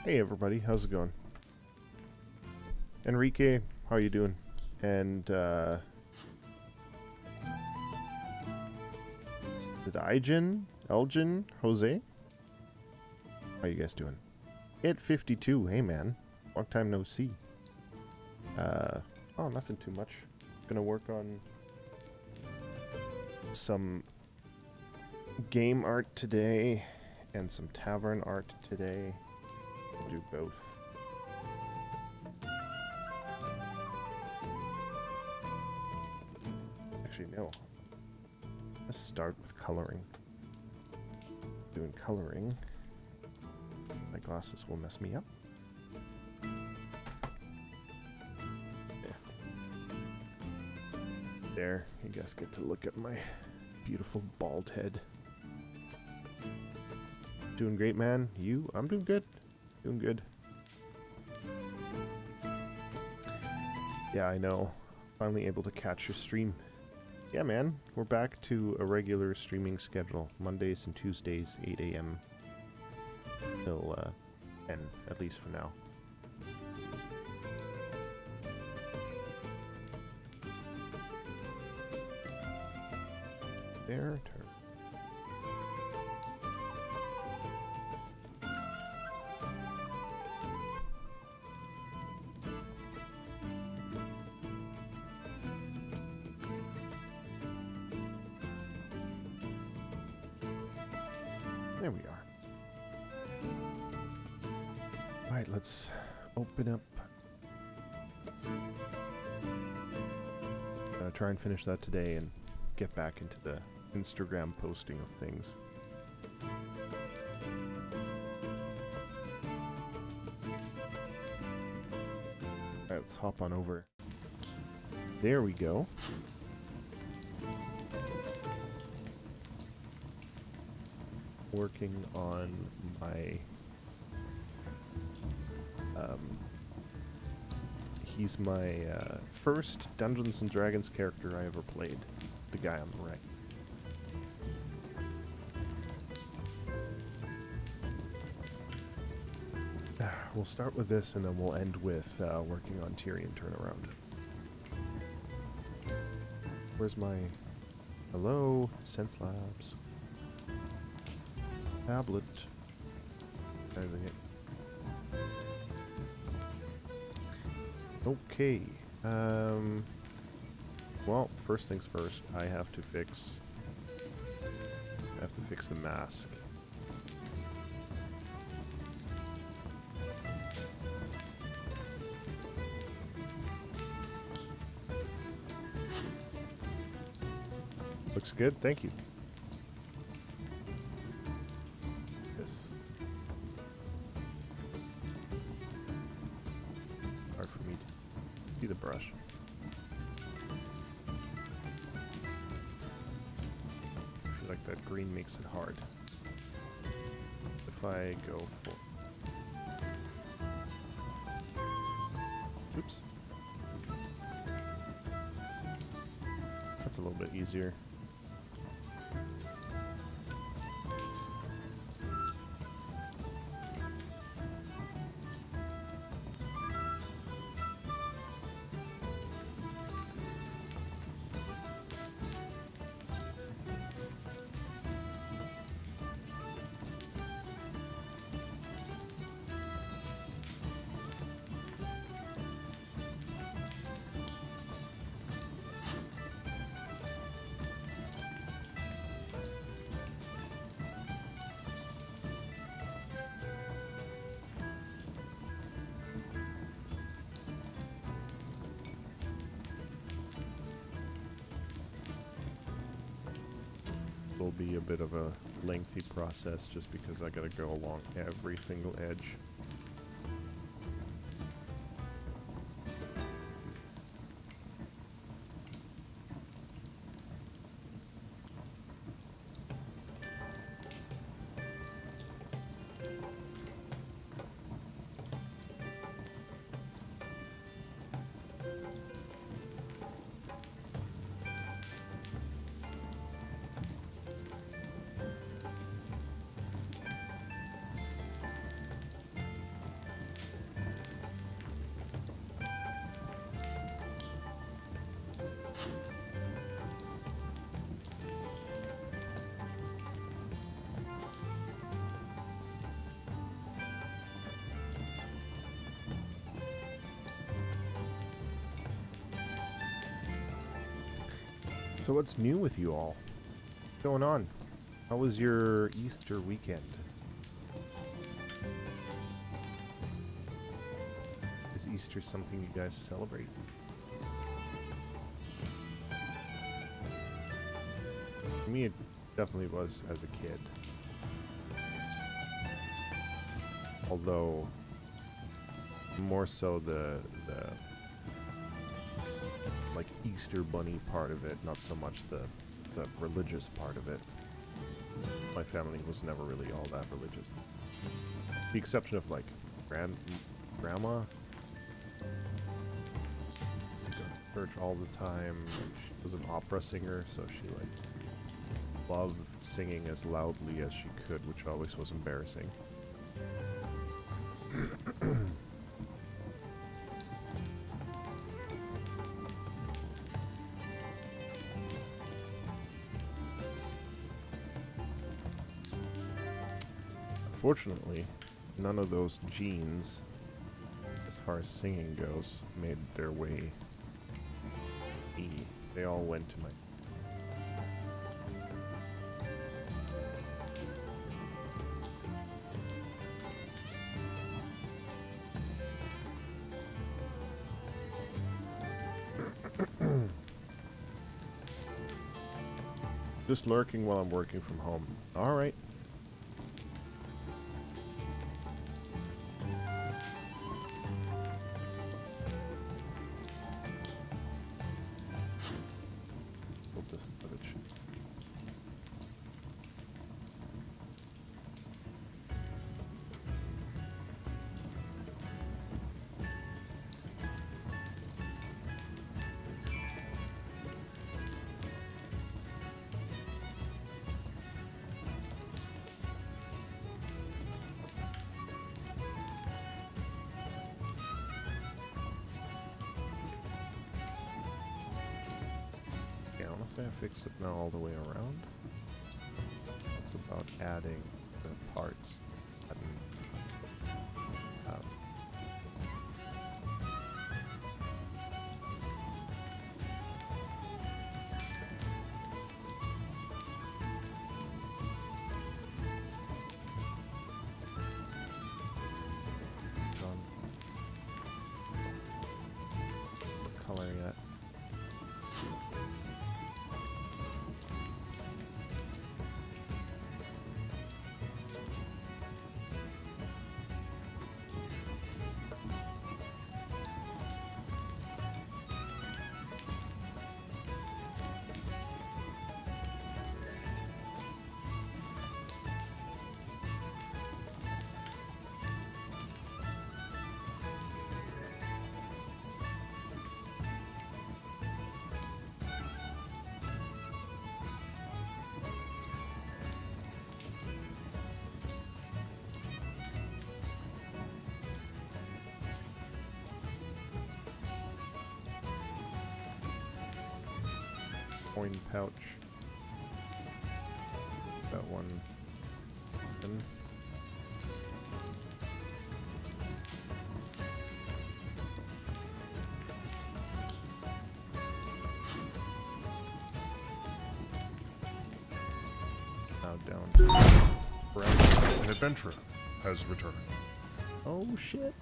Hey everybody, how's it going? Enrique, how you doing? And is it Elgin, Jose? How you guys doing? Hit 52, hey man. Long time no see. Oh, nothing too much. Gonna work on some game art today and some tavern art today. I'll do both. Actually, no. Let's start with coloring. Doing coloring. My glasses will mess me up. There, you guys get to look at my beautiful bald head. Doing great, man. You? I'm doing good. Doing good. Yeah, I know. Finally able to catch your stream. Yeah, man. We're back to a regular streaming schedule. Mondays and Tuesdays, 8 a.m. till 10, at least for now. There, turn. There we are. Alright, let's open up. Try and finish that today and get back into the Instagram posting of things. Alright, let's hop on over. There we go. Working on my he's my first Dungeons and Dragons character I ever played, the guy on the right. We'll start with this and then we'll end with working on Tyrion turnaround. Where's my hello Sense Labs tablet? Using it. Okay. Well, first things first, I have to fix the mask. Looks good, thank you. Yes. Hard for me to see the brush. I feel like that green makes it hard. If I go for... Oops. That's a little bit easier. Will be a bit of a lengthy process just because I gotta go along every single edge. So what's new with you all? What's going on? How was your Easter weekend? Is Easter something you guys celebrate? For me, it definitely was as a kid. Although, more so the like Easter bunny part of it, not so much the religious part of it. My family was never really all that religious. The exception of like grandma used to go to church all the time. She was an opera singer, so she like loved singing as loudly as she could, which always was embarrassing. Unfortunately, none of those genes, as far as singing goes, made their way to me. They all went to my... Just lurking while I'm working from home. Alright. Honestly, I fixed it now all the way around. It's about adding the parts. Color yet. Coin pouch. That one. Open. Now down. An adventurer has returned. Oh shit.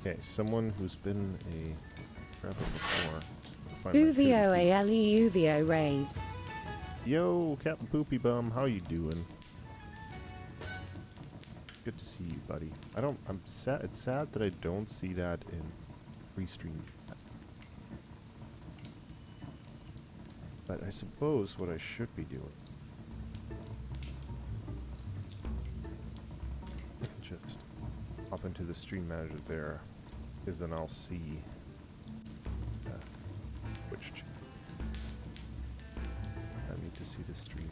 Okay, someone who's been a traveler before. OUVIO ALE OUVIO raid. Yo, Captain Poopy Bum, how you doing? Good to see you, buddy. I'm sad. It's sad that I don't see that in free stream chat. But I suppose what I should be doing, just hop into the stream manager there, because then I'll see which chat. I need to see the stream.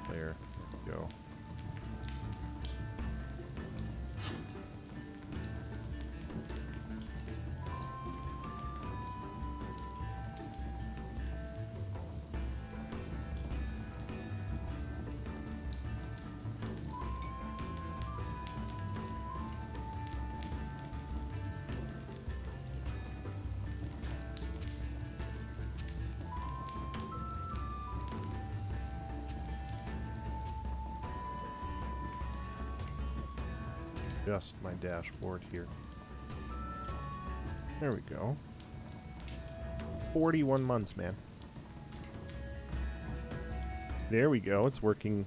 There we go. adjust my dashboard here. There we go. 41 months, man. There we go. It's working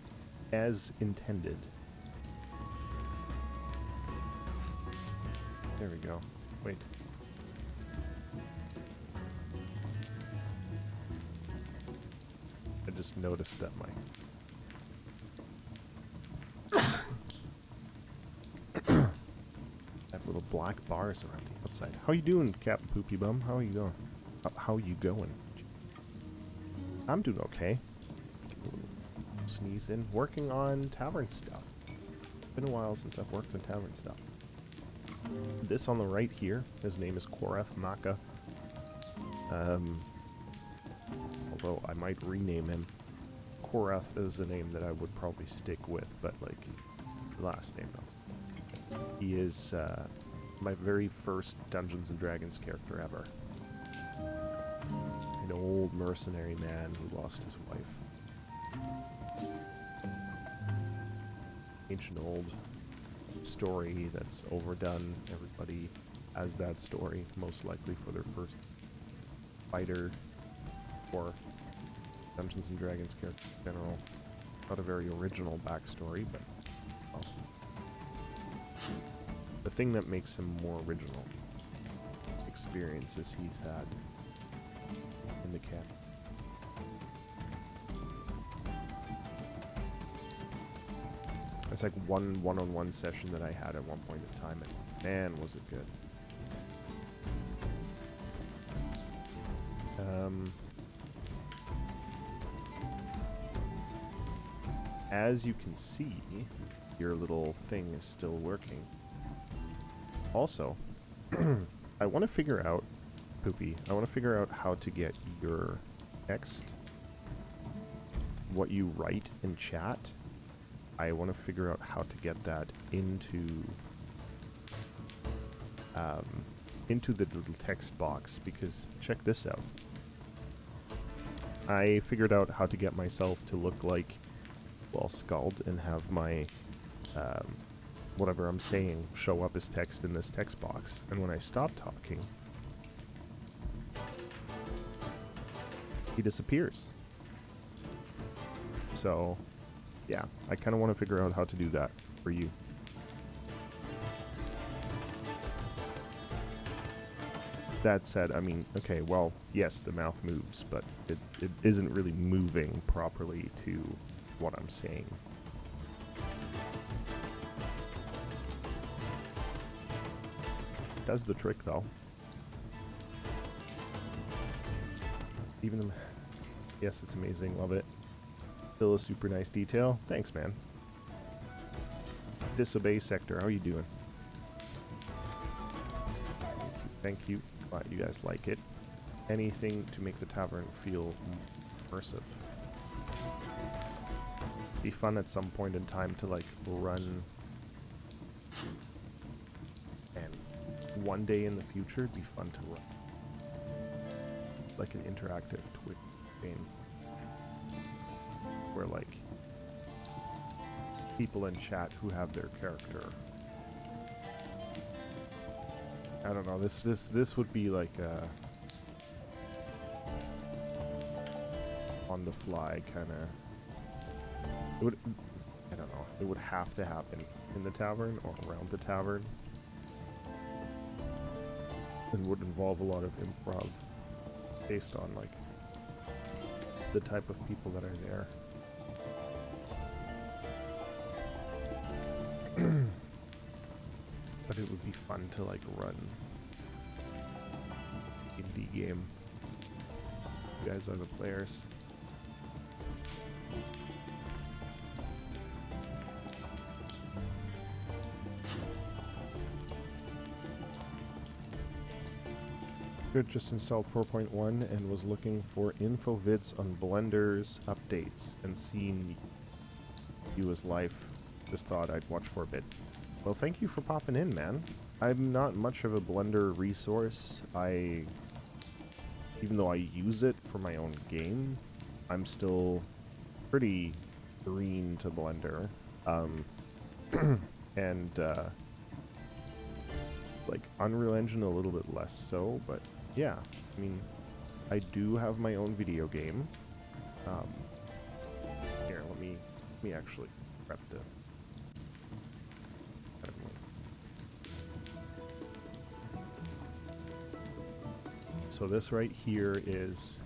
as intended. There we go. Wait. I just noticed that my... have little black bars around the outside. How you doing, Captain Poopy Bum? How are you going? How you going? I'm doing okay. Sneeze in. Working on Tavern stuff. Been a while since I've worked on Tavern stuff. This on the right here, his name is Korath Maka. Although I might rename him. Korath is a name that I would probably stick with, but like, last name not. He is my very first Dungeons & Dragons character ever. An old mercenary man who lost his wife. Ancient old story that's overdone. Everybody has that story, most likely for their first fighter or Dungeons & Dragons character in general. Not a very original backstory, but well, the thing that makes him more original, experiences he's had in the camp. It's like one-on-one session that I had at one point in time, and man, was it good. As you can see, your little thing is still working. Also, I want to figure out, Poopy, I want to figure out how to get your text, what you write in chat. I want to figure out how to get that into the little text box, because check this out. I figured out how to get myself to look like well skulled and have my whatever I'm saying show up as text in this text box, and when I stop talking, he disappears. So yeah, I kind of want to figure out how to do that for you. That said, I mean, okay, well, yes, the mouth moves, but it isn't really moving properly to what I'm saying. Does the trick, though. Even the... Yes, it's amazing. Love it. Still a super nice detail. Thanks, man. Disobey Sector. How are you doing? Thank you. Glad you guys like it. Anything to make the tavern feel immersive. Be fun at some point in time to like run, and one day in the future it'd be fun to run like an interactive Twitch game where like people in chat who have their character, I don't know, this would be like a on the fly kind of. It would, I don't know, it would have to happen in the tavern or around the tavern. It would involve a lot of improv based on like the type of people that are there. But it would be fun to like run indie game. You guys are the players. Just installed 4.1 and was looking for info vids on Blender's updates and seeing you as life. Just thought I'd watch for a bit. Well, thank you for popping in, man. I'm not much of a Blender resource. Even though I use it for my own game, I'm still pretty green to Blender. And Like, Unreal Engine a little bit less so, but yeah. I mean, I do have my own video game. Here, let me actually prep the... So this right here is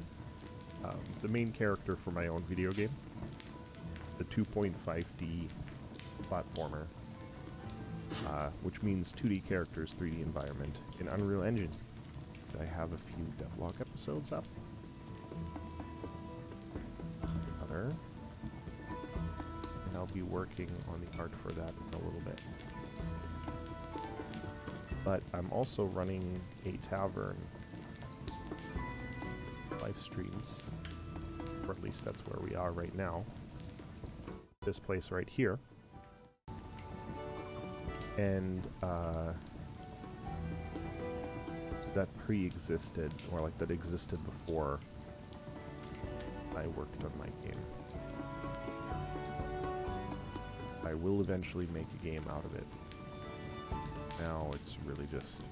the main character for my own video game. The 2.5D platformer. Which means 2D characters, 3D environment in Unreal Engine. I have a few devlog episodes up. And I'll be working on the art for that in a little bit. But I'm also running a Tavern live streams, or at least that's where we are right now. This place right here. And that pre-existed, or like that existed before I worked on my game. I will eventually make a game out of it. Now it's really just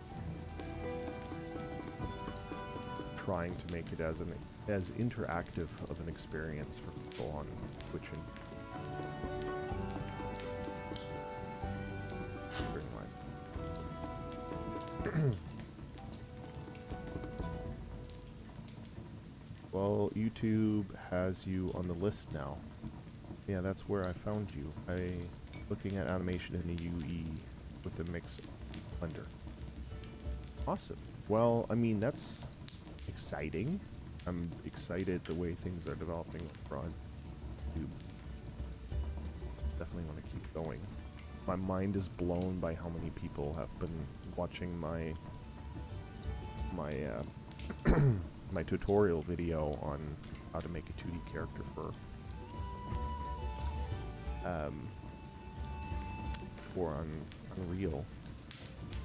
trying to make it as interactive of an experience for people on Twitch and well, YouTube has you on the list now. Yeah, that's where I found you. Looking at animation in the UE with the mix blender. Awesome. Well, I mean, that's exciting. I'm excited the way things are developing on YouTube. Definitely want to keep going. My mind is blown by how many people have been watching my my tutorial video on how to make a 2D character for Unreal.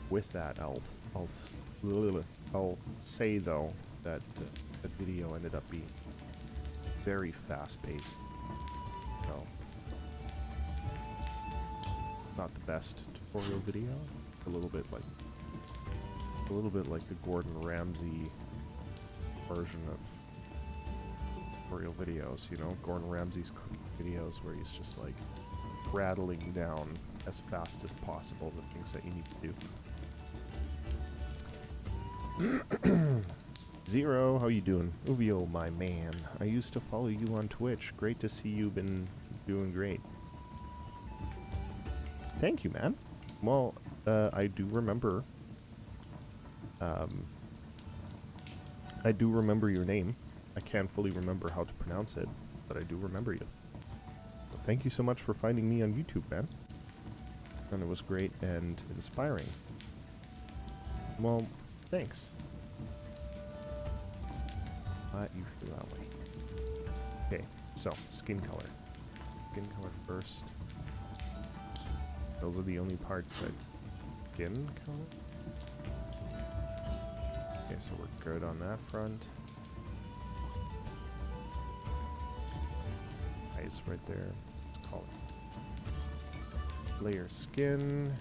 With that, I'll say though that that video ended up being very fast-paced. So not the best tutorial video. A little bit like the Gordon Ramsay version of tutorial videos, you know, Gordon Ramsay's cooking videos where he's just like rattling down as fast as possible the things that you need to do. Zero, how you doing? OUVIO, my man. I used to follow you on Twitch. Great to see you've been doing great. Thank you, man. Well, I do remember. I do remember your name. I can't fully remember how to pronounce it, but I do remember you. So thank you so much for finding me on YouTube, man. And it was great and inspiring. Well, thanks. You feel that way. Okay, so skin color. Skin color first. Those are the only parts that skin color. Okay, so we're good on that front. Eyes right there. Let's call it layer skin.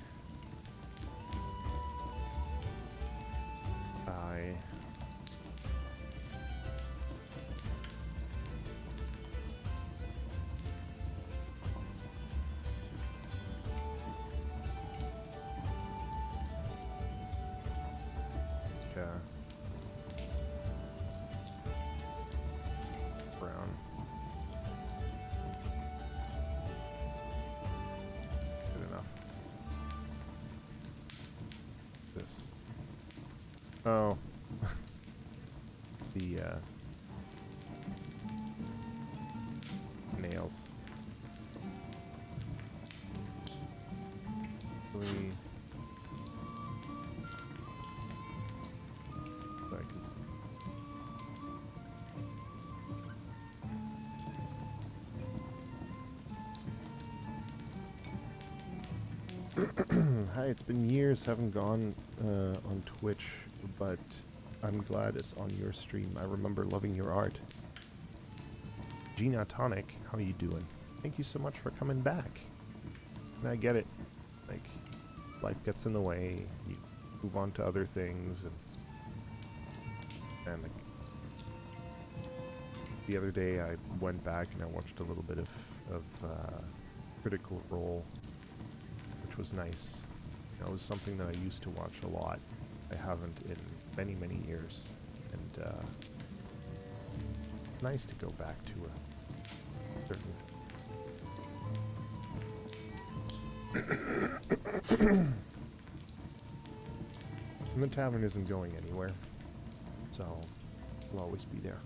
Eye. Brown. Good enough. This. Oh. The nails. Really. So I can see. Hi, it's been years, haven't gone on Twitch, but I'm glad it's on your stream. I remember loving your art. Gina Tonic, how you doing? Thank you so much for coming back. And I get it. Like, life gets in the way. You move on to other things. And like, the other day I went back and I watched a little bit of Critical Role, which was nice. It was something that I used to watch a lot. I haven't in many, many years. And nice to go back to a certain and the tavern isn't going anywhere, so it'll always be there.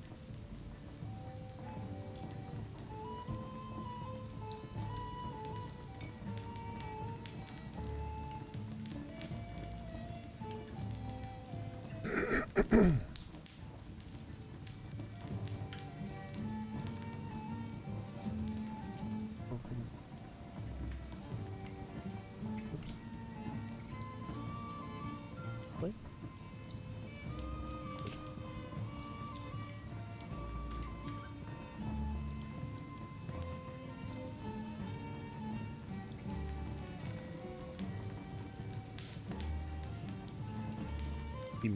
He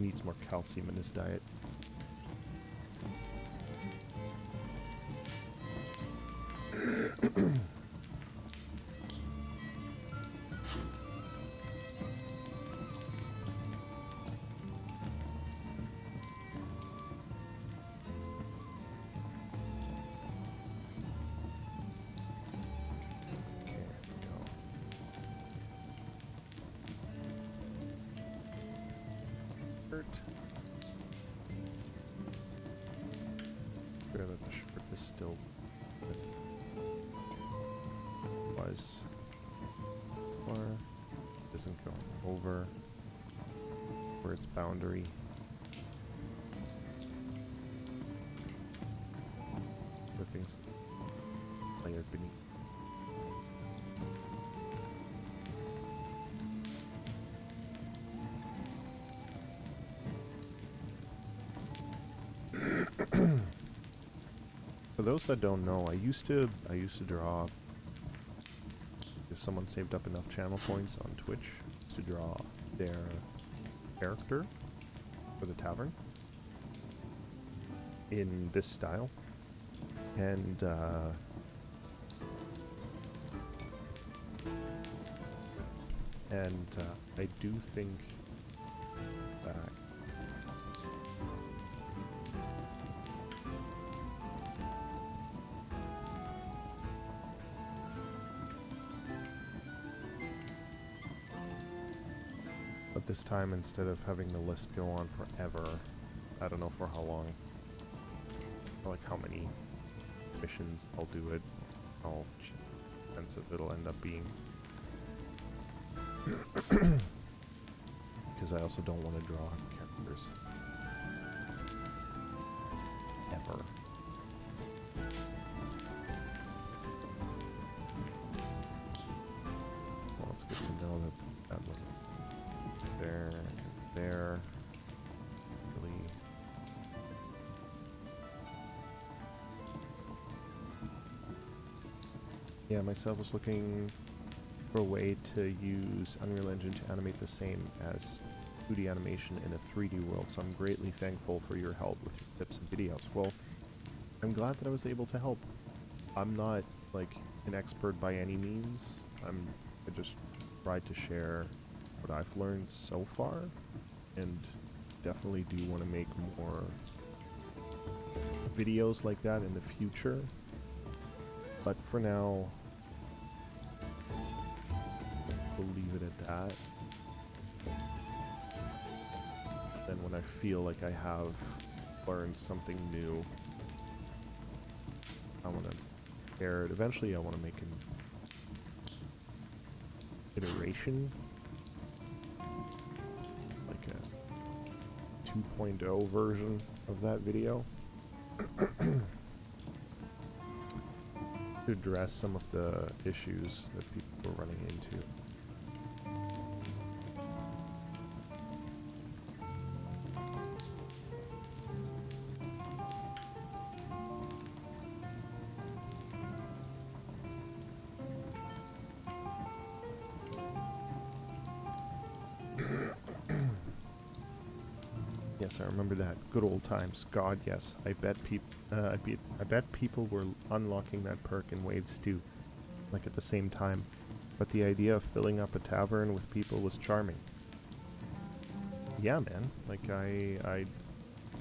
needs more calcium in his diet. Sure that the shirt is still was or isn't going over where its boundary. The things layered beneath. For those that don't know, I used to draw. If someone saved up enough channel points on Twitch to draw their character for the tavern in this style, and I do think that but this time, instead of having the list go on forever, I don't know for how long, or like how many missions I'll do it, how expensive it'll end up being. Because I also don't want to draw characters ever. Well, it's good to know that that one there really yeah, myself was looking for a way to use Unreal Engine to animate the same as 2D animation in a 3D world, so I'm greatly thankful for your help with your tips and videos. Well, I'm glad that I was able to help. I'm not like an expert by any means. I just tried to share what I've learned so far, and definitely do want to make more videos like that in the future. But for now, we'll leave it at that. Then when I feel like I have learned something new, I want to share it. Eventually I want to make an iteration, like a 2.0 version of that video, to address some of the issues that people were running into. Yes, I remember that. Good old times. God, yes. I bet people were unlocking that perk in waves too, like at the same time. But the idea of filling up a tavern with people was charming. Yeah, man. Like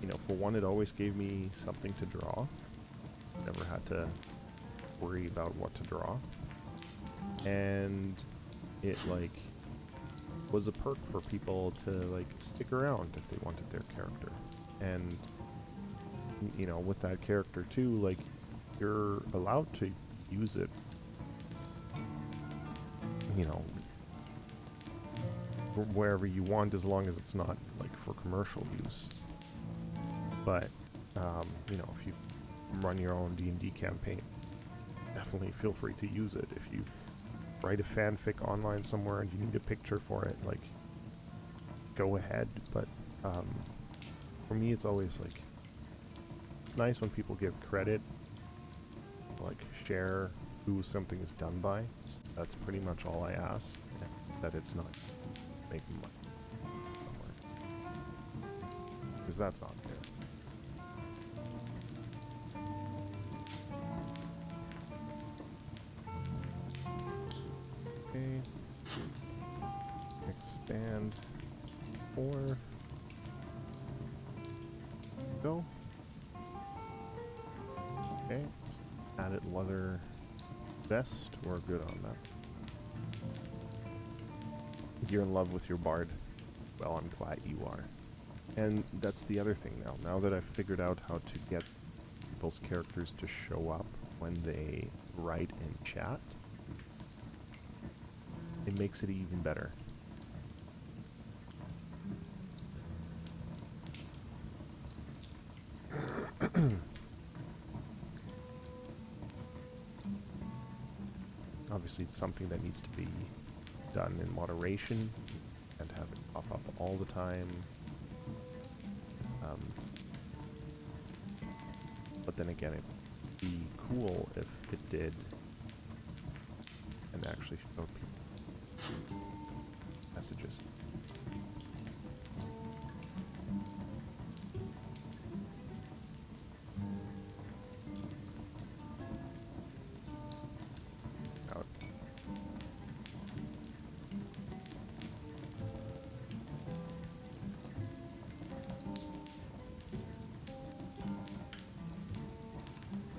you know, for one, it always gave me something to draw. Never had to worry about what to draw. And it, like, was a perk for people to, like, stick around if they wanted their character. And, you know, with that character too, like, you're allowed to use it, you know, wherever you want, as long as it's not, like, for commercial use. But, you know, if you run your own D&D campaign, definitely feel free to use it. If you write a fanfic online somewhere and you need a picture for it, like, go ahead. But for me, it's always like, it's nice when people give credit, like share who something is done by. That's pretty much all I ask, that it's not making money somewhere, because that's not fair. Okay. Expand 4. Go. Okay. Added leather vest. We're good on that. You're in love with your bard. Well, I'm glad you are. And that's the other thing now. Now that I've figured out how to get people's characters to show up when they write in chat, it makes it even better. Obviously, it's something that needs to be done in moderation and have it pop up all the time. But then again, it'd be cool if it did and actually showed people messages. Out.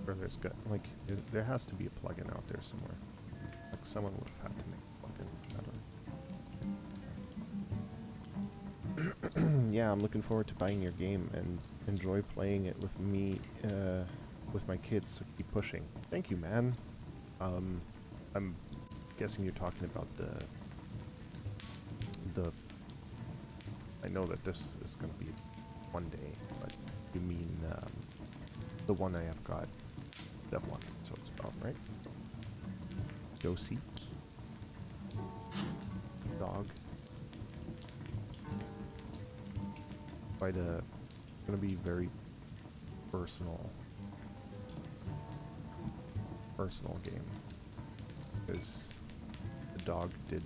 Or there's got, like, there has to be a plugin out there somewhere. Like, someone would have had to make a plugin. Yeah, I'm looking forward to buying your game and enjoy playing it with me, with my kids, so keep pushing. Thank you, man. I'm guessing you're talking about the I know that this is going to be one day, but you mean the one I have got, that one, so it's about, right? Josie. Dog. Quite a, going to be very personal game, because the dog did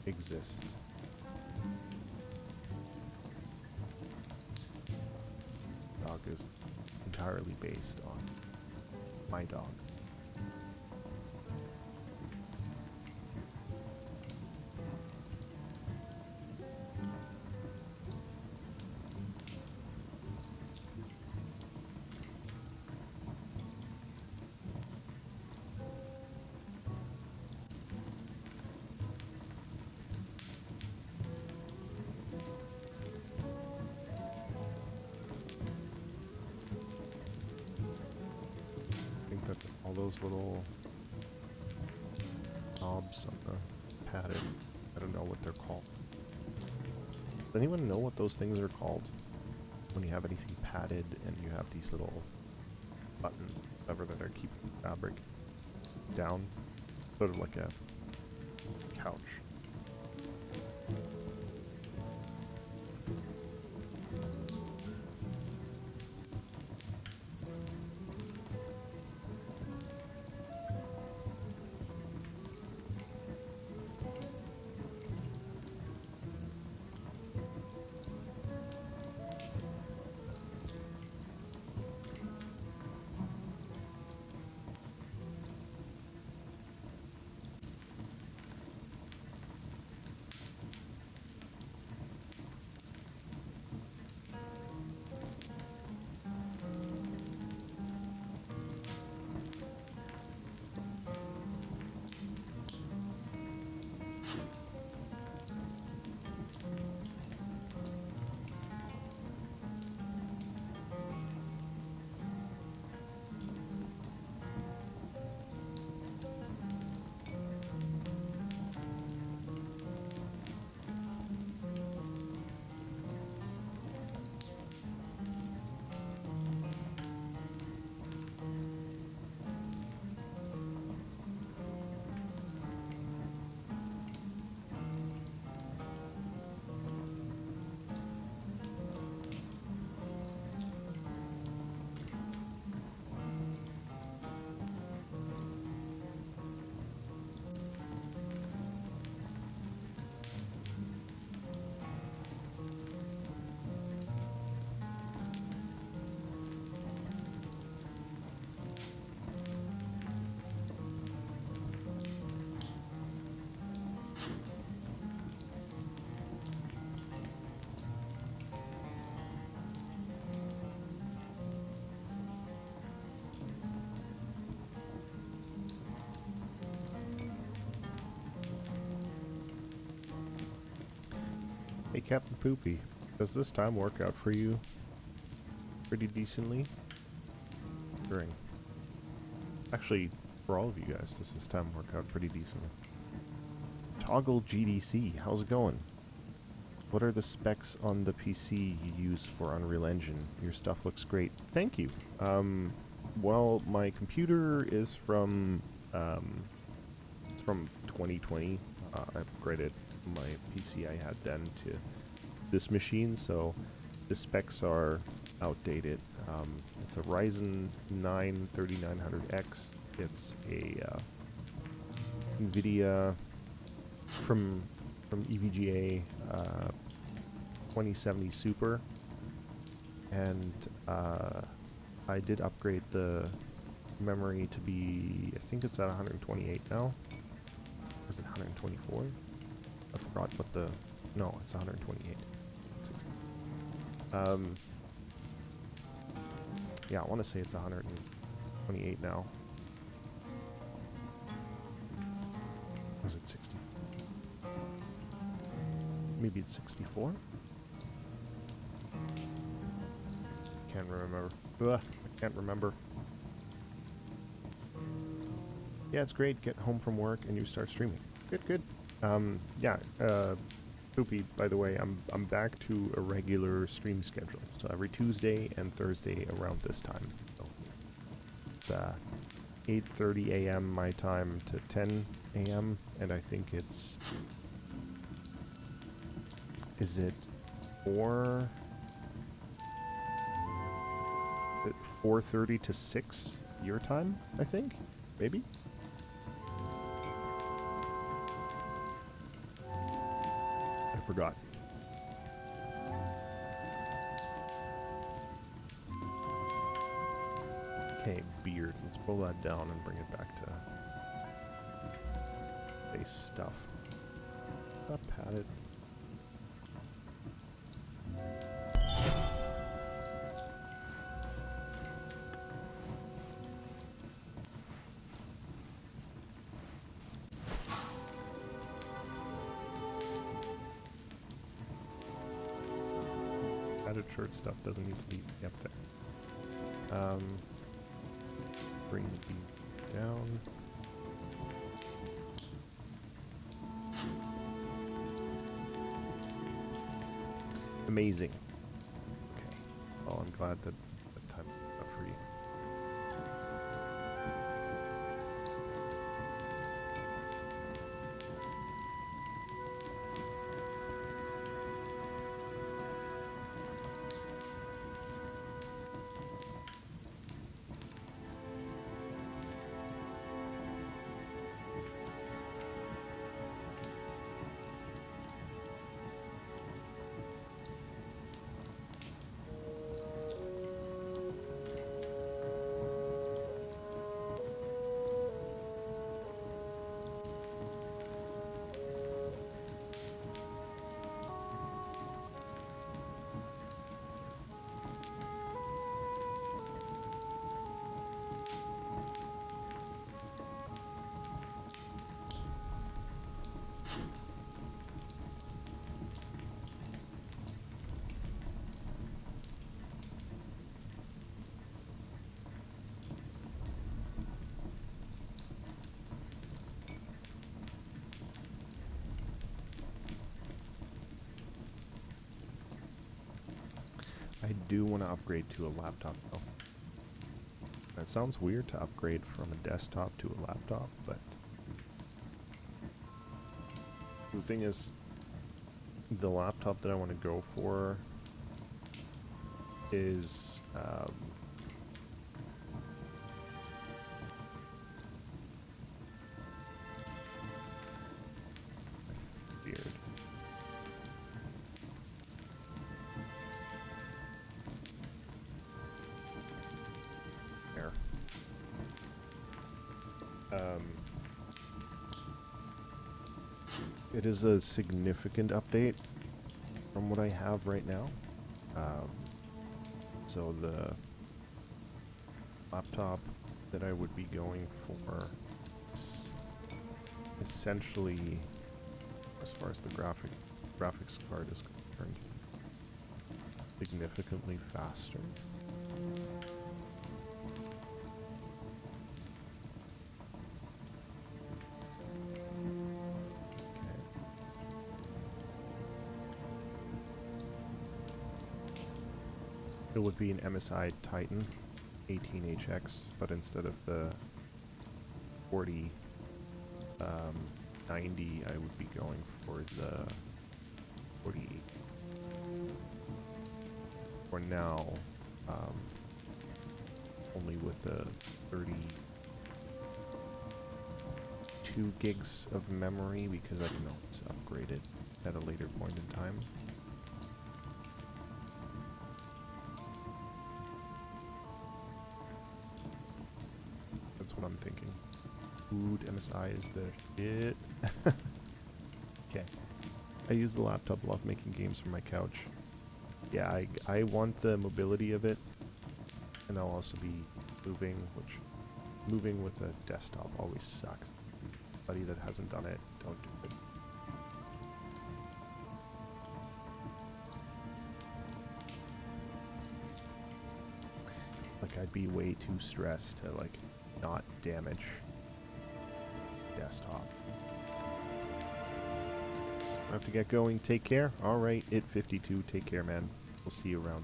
exist. Dog is entirely based on my dog. All those little knobs on the padded, I don't know what they're called. Does anyone know what those things are called? When you have anything padded and you have these little buttons, whatever, that are keeping the fabric down, sort of like a couch. Captain Poopy. Does this time work out for you pretty decently? During. Actually, for all of you guys, does this time work out pretty decently? Toggle GDC, how's it going? What are the specs on the PC you use for Unreal Engine? Your stuff looks great. Thank you. Well, my computer is from, it's from 2020. I upgraded my PC I had then to this machine, so the specs are outdated. It's a Ryzen 9 3900X. It's a NVIDIA from EVGA 2070 Super, and I did upgrade the memory to be, I think it's at 128 now. Or is it 124? I forgot what the, no, it's 128. 60. Yeah, I want to say it's 128 now. Was it 60? Maybe it's 64? Can't remember. Ugh, I can't remember. Yeah, it's great. Get home from work and you start streaming. Good, good. Yeah, Poopy, by the way, I'm back to a regular stream schedule. So every Tuesday and Thursday around this time. So it's 8:30 a.m. my time to 10 a.m. and I think it's, is it 4:30 to 6 your time, I think? Maybe? I forgot. Okay, beard. Let's pull that down and bring it back to base stuff. Up, pat it. Added shirt stuff doesn't need to be up there. Bring the beam down. Amazing. Okay. Well, I'm glad that time is up for you. I do want to upgrade to a laptop though. That sounds weird to upgrade from a desktop to a laptop, but the thing is, the laptop that I want to go for is weird. There. It is a significant update from what I have right now. So the laptop that I would be going for is essentially, as far as the graphics card is turned significantly faster. It would be an MSI Titan 18HX, but instead of the 40 90, I would be going for the 48. For now, only with the 32 gigs of memory, because I can always upgrade it at a later point in time. That's what I'm thinking. Food MSI is the shit. Okay. I use the laptop a lot making games from my couch. Yeah, I want the mobility of it, and I'll also be moving, which moving with a desktop always sucks. Anybody that hasn't done it, don't do it. Like, I'd be way too stressed to, like, not damage desktop. I have to get going. Take care. Alright, IT52. Take care, man. We'll see you around.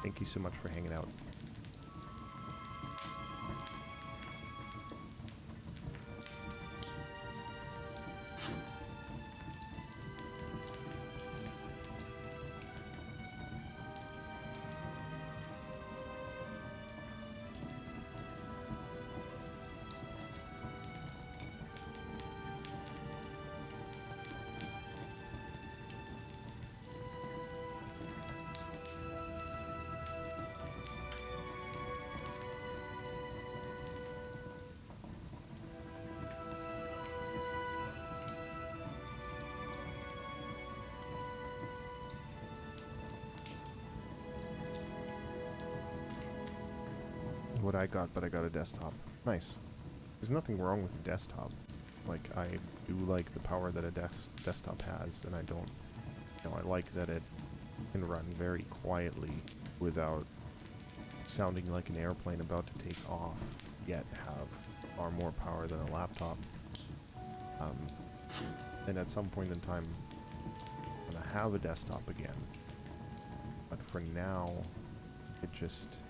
Thank you so much for hanging out. What I got, but I got a desktop. Nice. There's nothing wrong with a desktop. Like, I do like the power that a desktop has, and I don't, you know, I like that it can run very quietly without sounding like an airplane about to take off, yet have far more power than a laptop. And at some point in time, I'm gonna have a desktop again. But for now, it just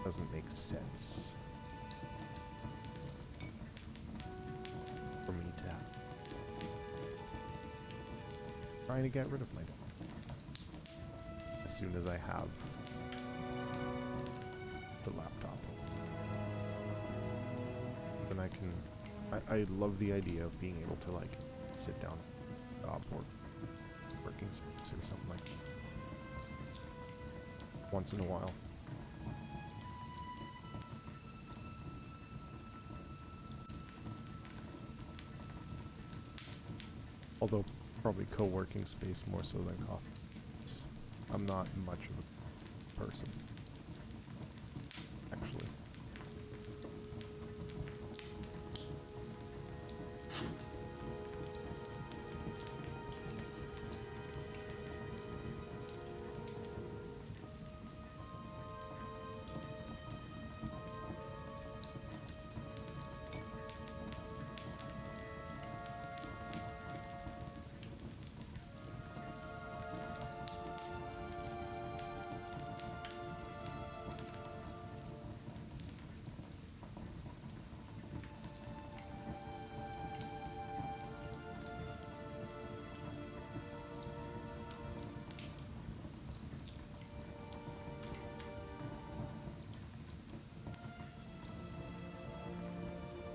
doesn't make sense for me to have. Trying to get rid of my desktop as soon as I have the laptop. Then I can. I love the idea of being able to, like, sit down, job, or working space or something like that once in a while. Although, probably co-working space more so than coffee. I'm not much of a person, actually.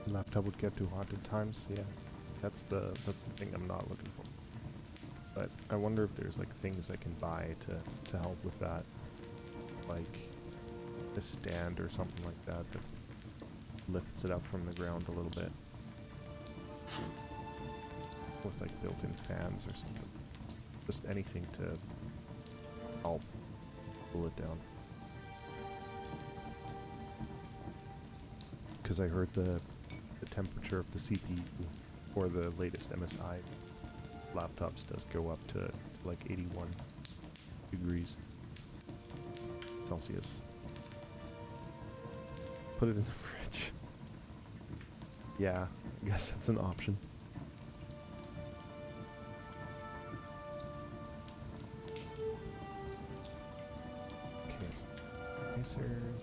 Laptop would get too hot at times. Yeah, that's the thing I'm not looking for. But I wonder if there's, like, things I can buy to help with that, like a stand or something like that that lifts it up from the ground a little bit, with, like, built-in fans or something. Just anything to help pull it down. Because I heard the temperature of the CPU for the latest MSI laptops does go up to like 81 degrees Celsius. Put it in the fridge. Yeah, I guess that's an option. Okay, spacers.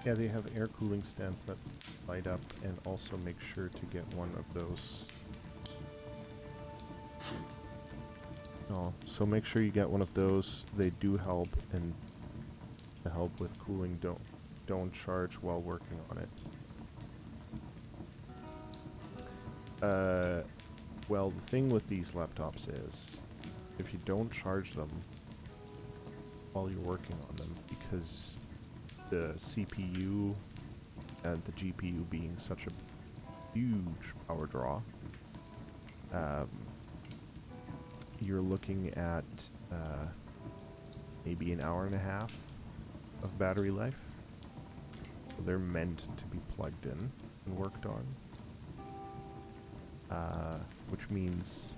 Yeah, they have air cooling stands that light up, and also make sure to get one of those. Oh, so make sure you get one of those. They do help, and to help with cooling, don't charge while working on it. Well, the thing with these laptops is, if you don't charge them while you're working on them, because the CPU and the GPU being such a huge power draw, you're looking at maybe an hour and a half of battery life. So they're meant to be plugged in and worked on, which means,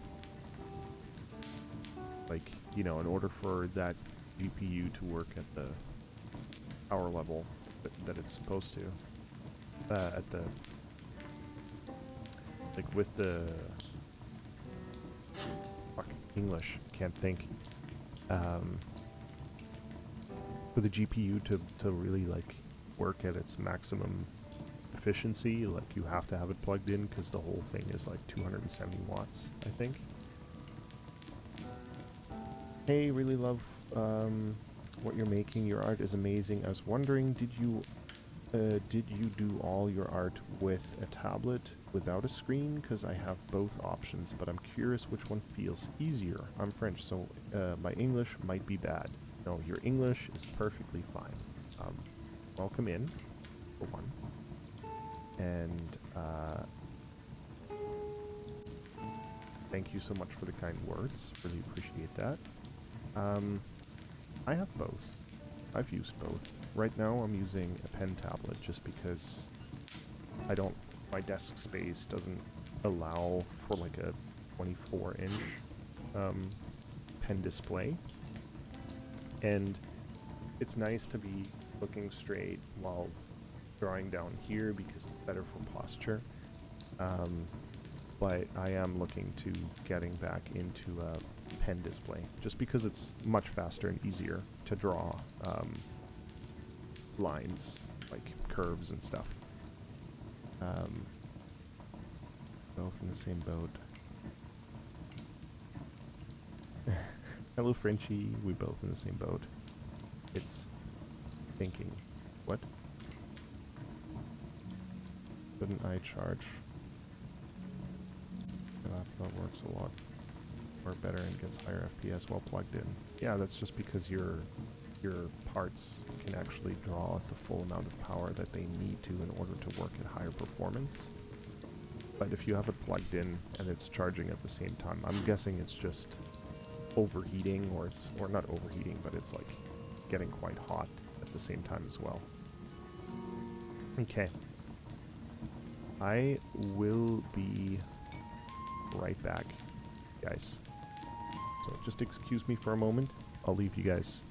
like, you know, in order for that GPU to work at the power level that it's supposed to, at the, like, with the English, can't think, for the GPU to really, like, work at its maximum efficiency, like, you have to have it plugged in, because the whole thing is like 270 watts, I think. Hey, really love what you're making. Your art is amazing. I was wondering, did you do all your art with a tablet without a screen? Because I have both options, but I'm curious which one feels easier. I'm French, so my English might be bad. No, your English is perfectly fine. Welcome in, for one. And thank you so much for the kind words. Really appreciate that. I have both. I've used both. Right now I'm using a pen tablet just because my desk space doesn't allow for like a 24-inch pen display. And it's nice to be looking straight while drawing down here because it's better for posture. But I am looking to getting back into a pen display just because it's much faster and easier to draw lines, like curves and stuff. Both in the same boat. Hello, Frenchie. We both in the same boat. It's thinking. What? Couldn't I charge? That works a lot more better and gets higher FPS while plugged in. Yeah, that's just because your parts can actually draw the full amount of power that they need to in order to work at higher performance. But if you have it plugged in and it's charging at the same time, I'm guessing it's just overheating, or not overheating, but it's like getting quite hot at the same time as well. Okay. I will be right back, guys. So just excuse me for a moment. I'll leave you guys.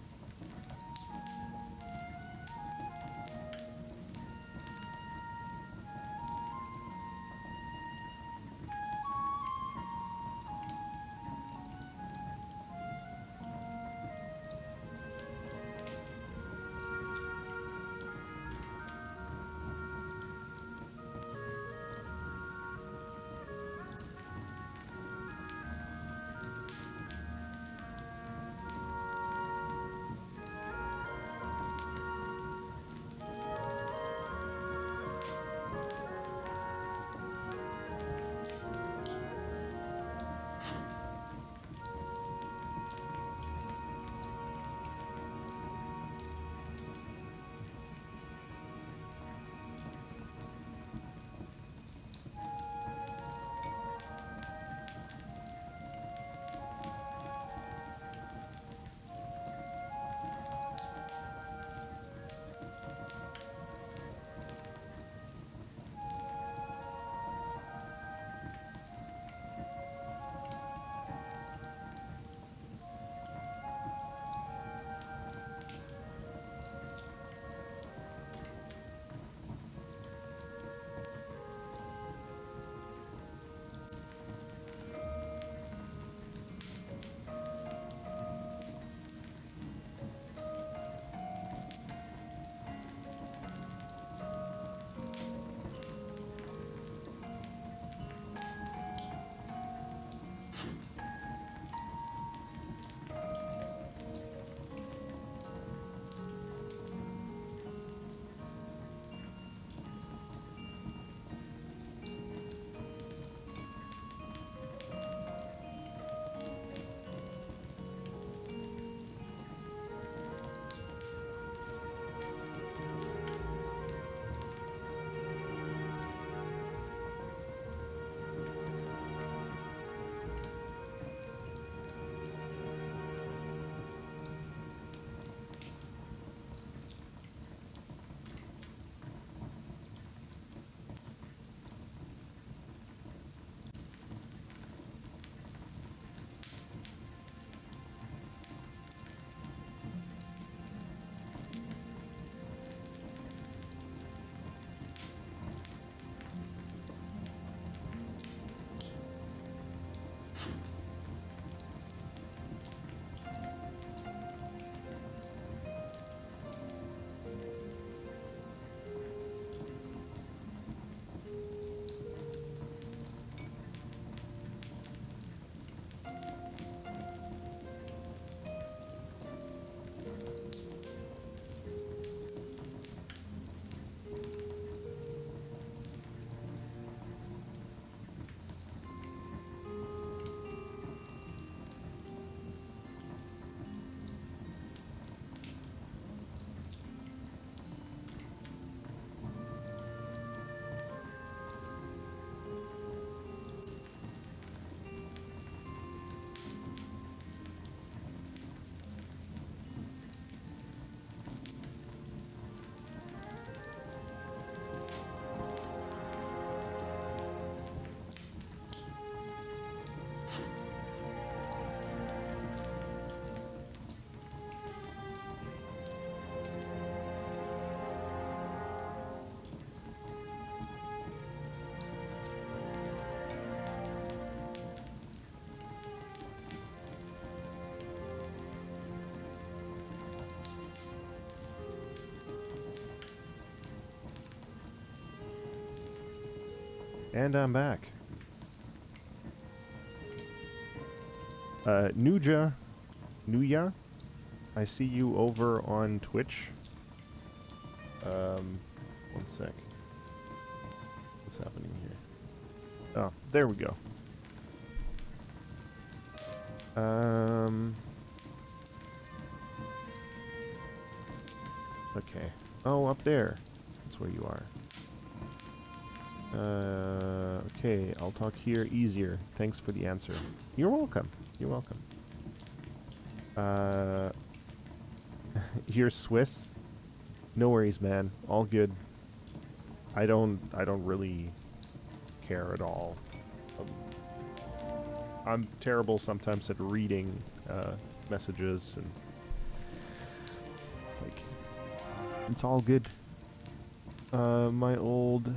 And I'm back. Nuja, I see you over on Twitch. One sec. What's happening here? Oh, there we go. Okay. Oh, up there. That's where you are. Okay, I'll talk here easier. Thanks for the answer. You're welcome. You're welcome. You're Swiss? No worries, man. All good. I don't really care at all. I'm terrible sometimes at reading messages, and like it's all good. My old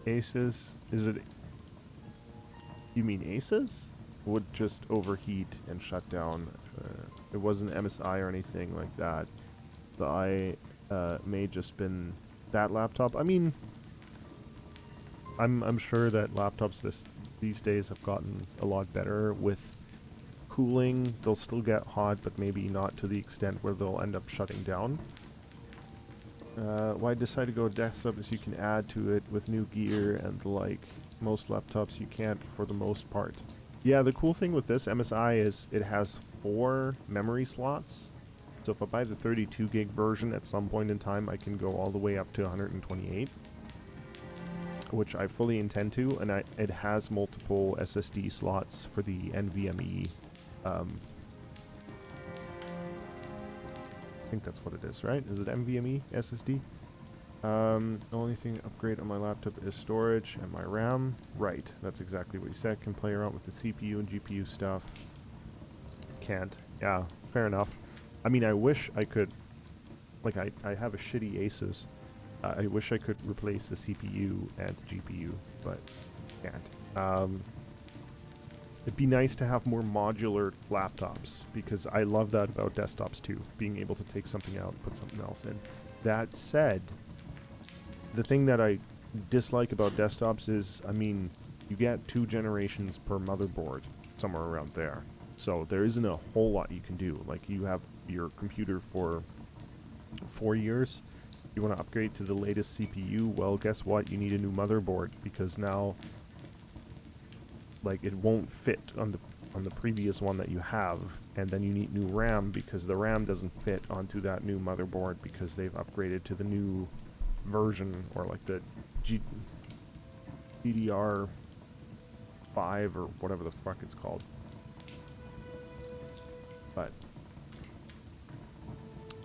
Aces, is it? You mean Aces? Would just overheat and shut down. It wasn't MSI or anything like that. The I may just been that laptop. I mean, I'm sure that laptops these days have gotten a lot better with cooling. They'll still get hot, but maybe not to the extent where they'll end up shutting down. Why decide to go desktop is you can add to it with new gear and the like. Most laptops you can't for the most part. Yeah, the cool thing with this MSI is it has 4 memory slots. So if I buy the 32 gig version at some point in time, I can go all the way up to 128. Which I fully intend to, and it has multiple SSD slots for the NVMe. I think that's what it is, right? Is it NVMe SSD? The only thing to upgrade on my laptop is storage and my RAM. Right, that's exactly what you said. Can play around with the CPU and GPU stuff. Can't. Yeah, fair enough. I mean, I wish I could. Like, I have a shitty Asus. I wish I could replace the CPU and the GPU, but can't. It'd be nice to have more modular laptops, because I love that about desktops too, being able to take something out and put something else in. That said, the thing that I dislike about desktops is, I mean, you get 2 generations per motherboard, somewhere around there. So there isn't a whole lot you can do. Like, you have your computer for 4 years. You want to upgrade to the latest CPU, well, guess what? You need a new motherboard, because now, like, it won't fit on the previous one that you have, and then you need new RAM, because the RAM doesn't fit onto that new motherboard because they've upgraded to the new version, or like the DDR5 or whatever the fuck it's called. But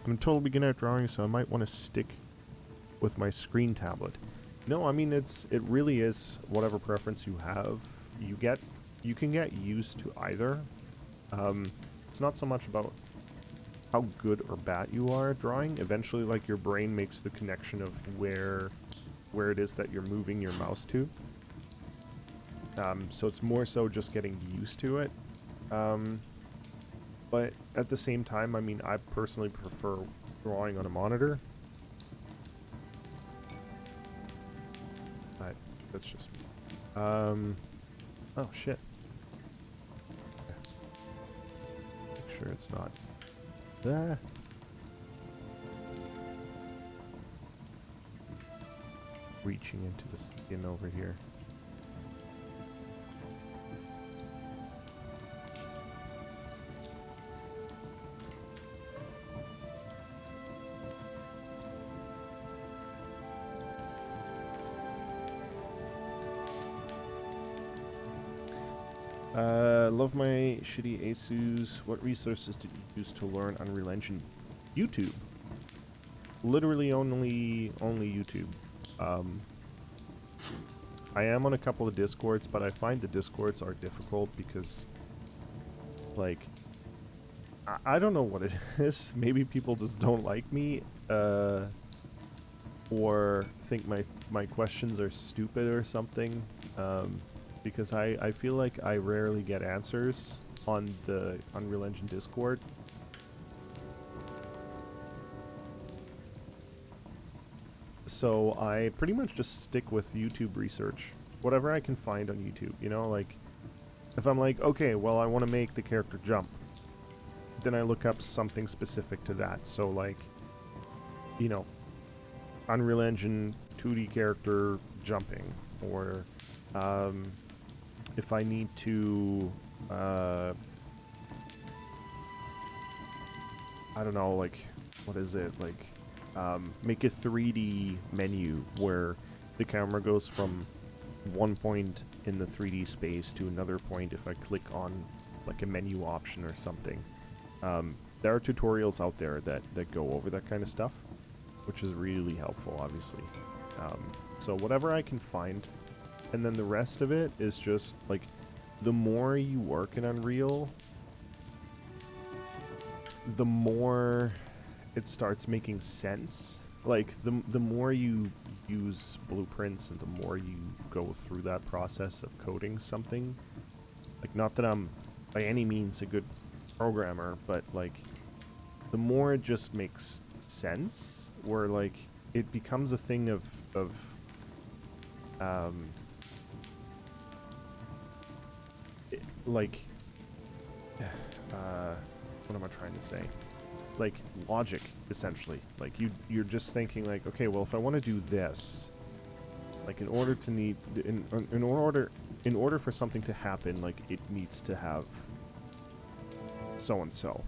I'm a total beginner at drawing, so I might want to stick with my screen tablet. No, I mean, it really is whatever preference you have. You can get used to either. It's not so much about how good or bad you are at drawing. Eventually, like, your brain makes the connection of where it is that you're moving your mouse to. So it's more so just getting used to it. But at the same time, I mean, I personally prefer drawing on a monitor. But that's just me. Oh shit. Okay. Make sure it's not. Ah. Reaching into the skin over here. Love my shitty Asus. What resources did you use to learn Unreal Engine? YouTube. Literally only YouTube. I am on a couple of Discords, but I find the Discords are difficult because, like, I don't know what it is. Maybe people just don't like me, or think my questions are stupid or something. Because I feel like I rarely get answers on the Unreal Engine Discord. So I pretty much just stick with YouTube research. Whatever I can find on YouTube, you know, like, if I'm like, okay, well, I want to make the character jump, then I look up something specific to that. So, like, you know, Unreal Engine 2D character jumping, or if I need to, I don't know, like, what is it, like, make a 3D menu where the camera goes from one point in the 3D space to another point if I click on, like, a menu option or something. There are tutorials out there that go over that kind of stuff, which is really helpful, obviously. So whatever I can find, and then the rest of it is just like, the more you work in Unreal, the more it starts making sense. Like, the more you use blueprints and the more you go through that process of coding something, like, not that I'm by any means a good programmer, but like, the more it just makes sense, where like, it becomes a thing of like, what am I trying to say? Like, logic, essentially. Like, you're just thinking like, okay, well, if I want to do this, like, in order for something to happen, like, it needs to have so and so.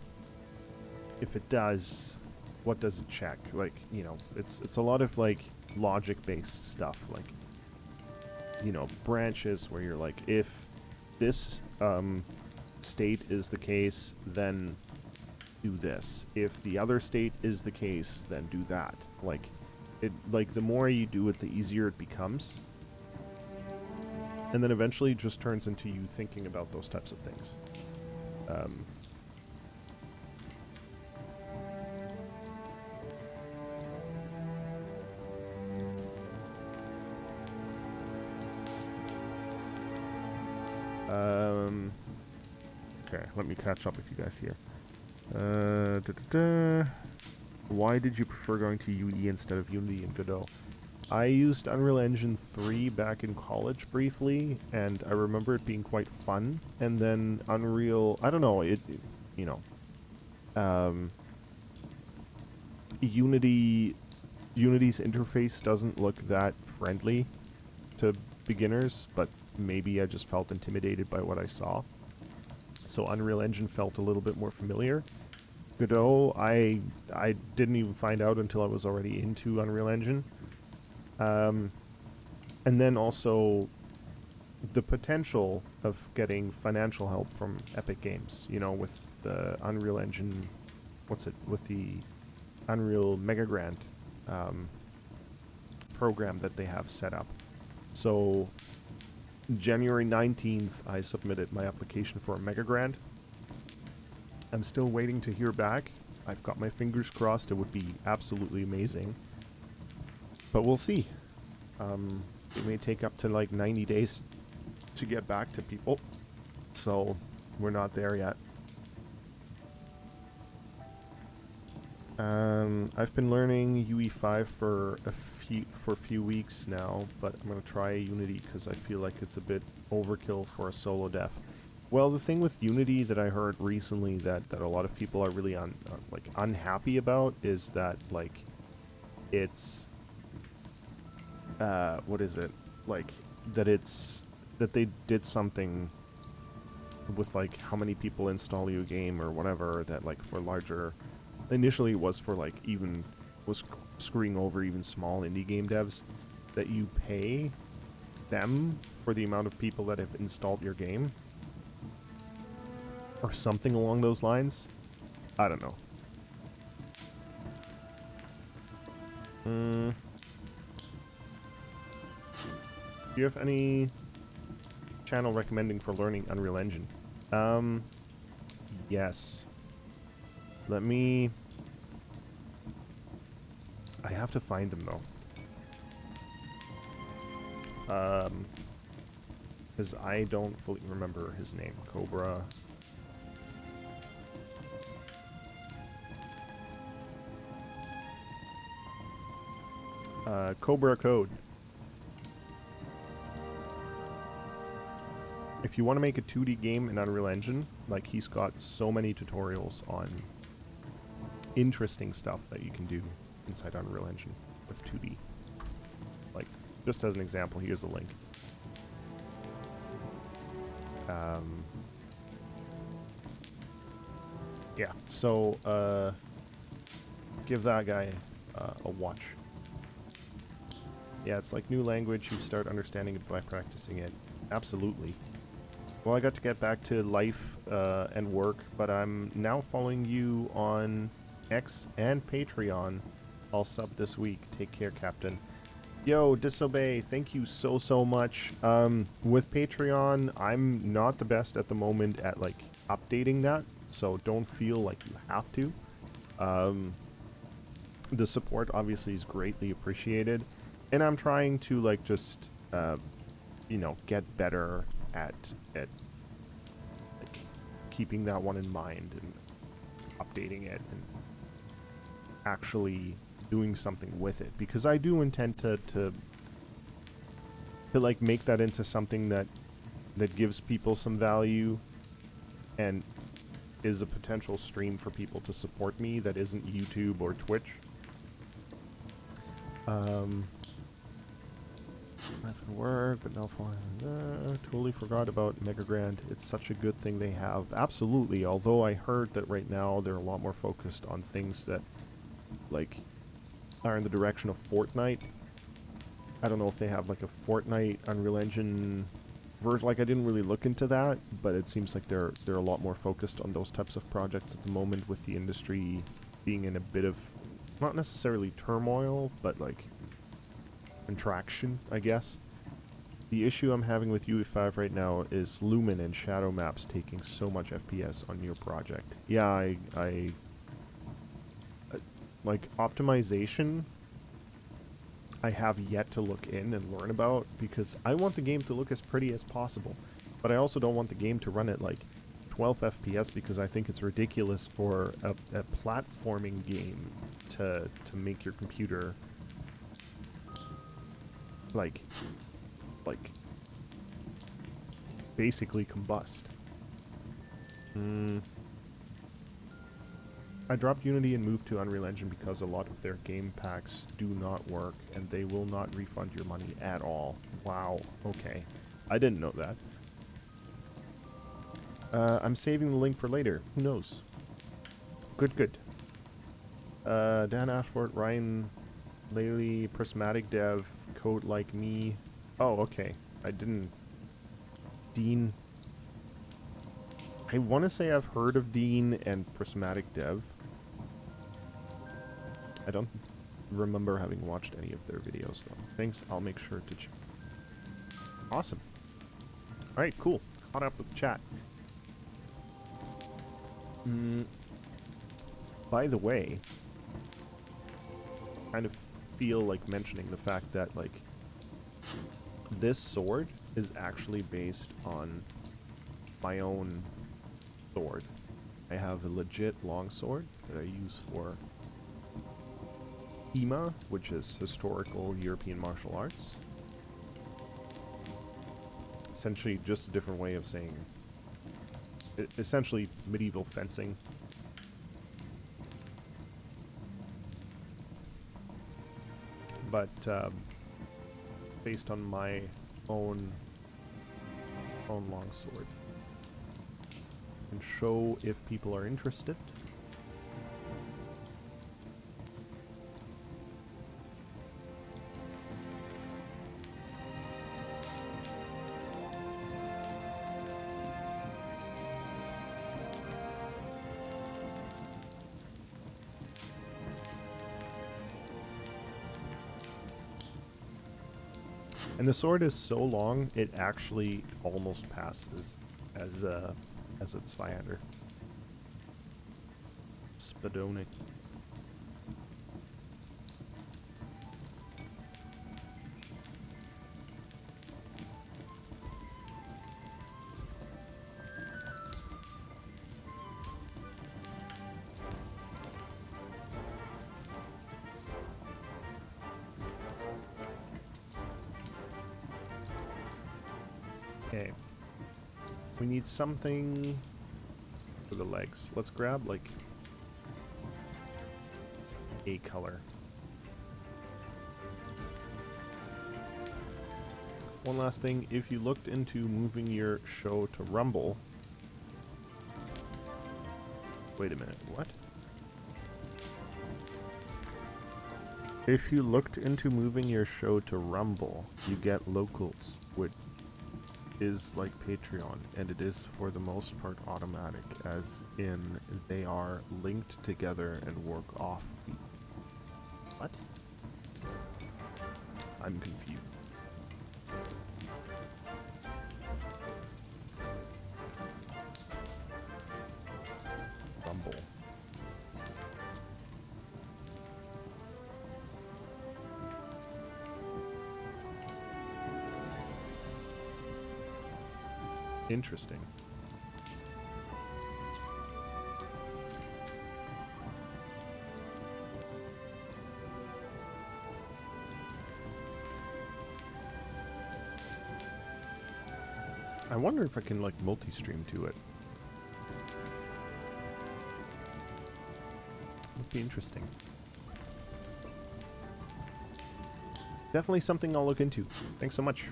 If it does, what does it check? Like, you know, it's a lot of like logic-based stuff, like, you know, branches where you're like, if this state is the case, then do this. If the other state is the case, then do that. Like, the more you do it, the easier it becomes. And then eventually it just turns into you thinking about those types of things. Okay, let me catch up with you guys here. Why did you prefer going to UE instead of Unity and Godot? I used Unreal Engine 3 back in college briefly, and I remember it being quite fun. And then Unreal, I don't know, you know, Unity's interface doesn't look that friendly to beginners, but maybe I just felt intimidated by what I saw. So Unreal Engine felt a little bit more familiar. Godot, I didn't even find out until I was already into Unreal Engine. And then also the potential of getting financial help from Epic Games, you know, with the Unreal Engine, with the Unreal MegaGrant program that they have set up. So January 19th, I submitted my application for a MegaGrant. I'm still waiting to hear back. I've got my fingers crossed. It would be absolutely amazing. But we'll see. It may take up to like 90 days to get back to people. So we're not there yet. I've been learning UE5 for a few weeks now, but I'm going to try Unity because I feel like it's a bit overkill for a solo dev. Well, the thing with Unity that I heard recently that a lot of people are really unhappy about is that, like, it's what is it? Like, that they did something with like how many people install your game or whatever, that like for larger, initially it was for like was screwing over even small indie game devs, that you pay them for the amount of people that have installed your game or something along those lines. I don't know. Do you have any channel recommending for learning Unreal Engine? Yes. Let me... I have to find them though. Because I don't fully remember his name. Cobra. Cobra Code. If you want to make a 2D game in Unreal Engine, like, he's got so many tutorials on interesting stuff that you can do inside Unreal Engine with 2D. Like, just as an example, here's a link. Yeah, so, give that guy a watch. Yeah, it's like new language, you start understanding it by practicing it. Absolutely. Well, I got to get back to life and work, but I'm now following you on X and Patreon. I'll sub this week. Take care, Captain. Yo, Disobey, thank you so much. With Patreon, I'm not the best at the moment at, like, updating that, so don't feel like you have to. The support obviously is greatly appreciated, and I'm trying to, like, just, you know, get better at like, keeping that one in mind and updating it and actually doing something with it, because I do intend to like make that into something that gives people some value and is a potential stream for people to support me that isn't YouTube or Twitch. Life and work, but now totally forgot about MegaGrant. It's such a good thing they have. Absolutely, although I heard that right now they're a lot more focused on things that, like, are in the direction of Fortnite. I don't know if they have, like, a Fortnite Unreal Engine version. Like, I didn't really look into that, but it seems like they're a lot more focused on those types of projects at the moment, with the industry being in a bit of, not necessarily turmoil, but, like, contraction, I guess. The issue I'm having with UE5 right now is Lumen and Shadow Maps taking so much FPS on your project. Yeah, I like, optimization, I have yet to look in and learn about, because I want the game to look as pretty as possible, but I also don't want the game to run at, like, 12 FPS, because I think it's ridiculous for a platforming game to make your computer like basically combust. I dropped Unity and moved to Unreal Engine because a lot of their game packs do not work and they will not refund your money at all. Wow, okay. I didn't know that. I'm saving the link for later. Who knows? Good. Dan Ashford, Ryan Laley, Prismatic Dev, Code Like Me. Oh, okay. I didn't... Dean... I want to say I've heard of Dean and Prismatic Dev. I don't remember having watched any of their videos, though. Thanks, I'll make sure to check. Awesome. Alright, cool. Caught up with the chat. By the way, kind of feel like mentioning the fact that, like, this sword is actually based on my own sword. I have a legit long sword that I use for HEMA, which is historical European martial arts. Essentially just a different way of saying, essentially medieval fencing. But based on my own longsword. And show if people are interested. And the sword is so long, it actually almost passes as a Zweihander. Spadone. Okay. We need something for the legs. Let's grab, like, a color. One last thing, if you looked into moving your show to Rumble... Wait a minute, what? If you looked into moving your show to Rumble, you get locals, which is like Patreon, and it is for the most part automatic, as in they are linked together and work off. What? I'm confused. Rumble. Interesting. I wonder if I can like multi-stream to it. Would be interesting. Definitely something I'll look into. Thanks so much.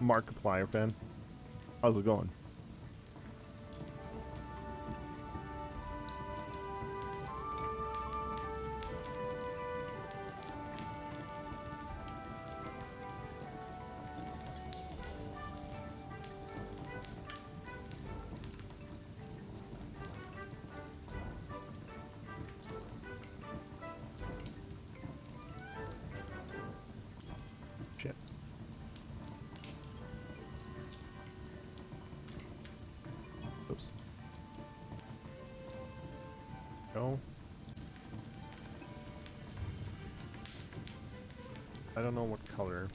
Markiplier fan. How's it going? Shit. Oops. No. I don't know what color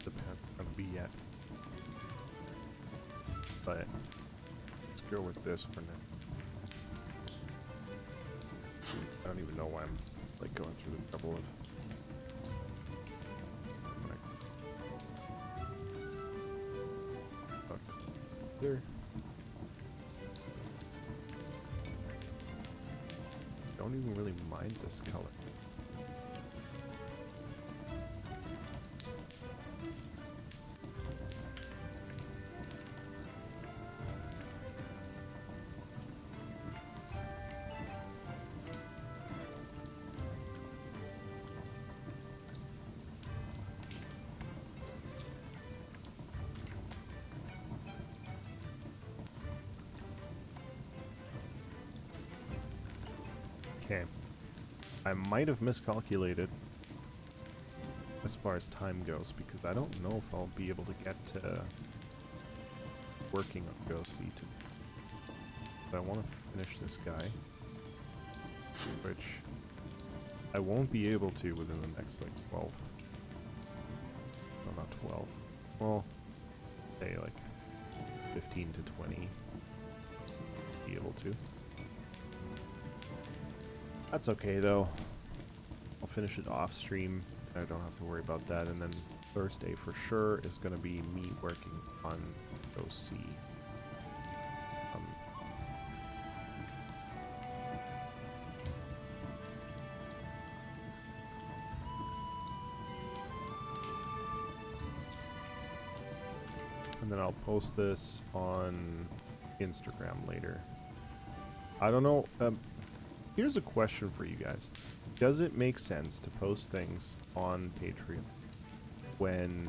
the path is going to be yet. But let's go with this for now. I don't even know why I'm like going through the trouble of there. Don't even really mind this color. Okay. I might have miscalculated as far as time goes, because I don't know if I'll be able to get to working on Go Seat. But I want to finish this guy, which I won't be able to within the next, like, 12. No, not 12. Well, say, like, 15 to 20. Be able to. That's okay, though. I'll finish it off stream. I don't have to worry about that. And then Thursday for sure is going to be me working on OC. And then I'll post this on Instagram later. I don't know. Here's a question for you guys. Does it make sense to post things on Patreon when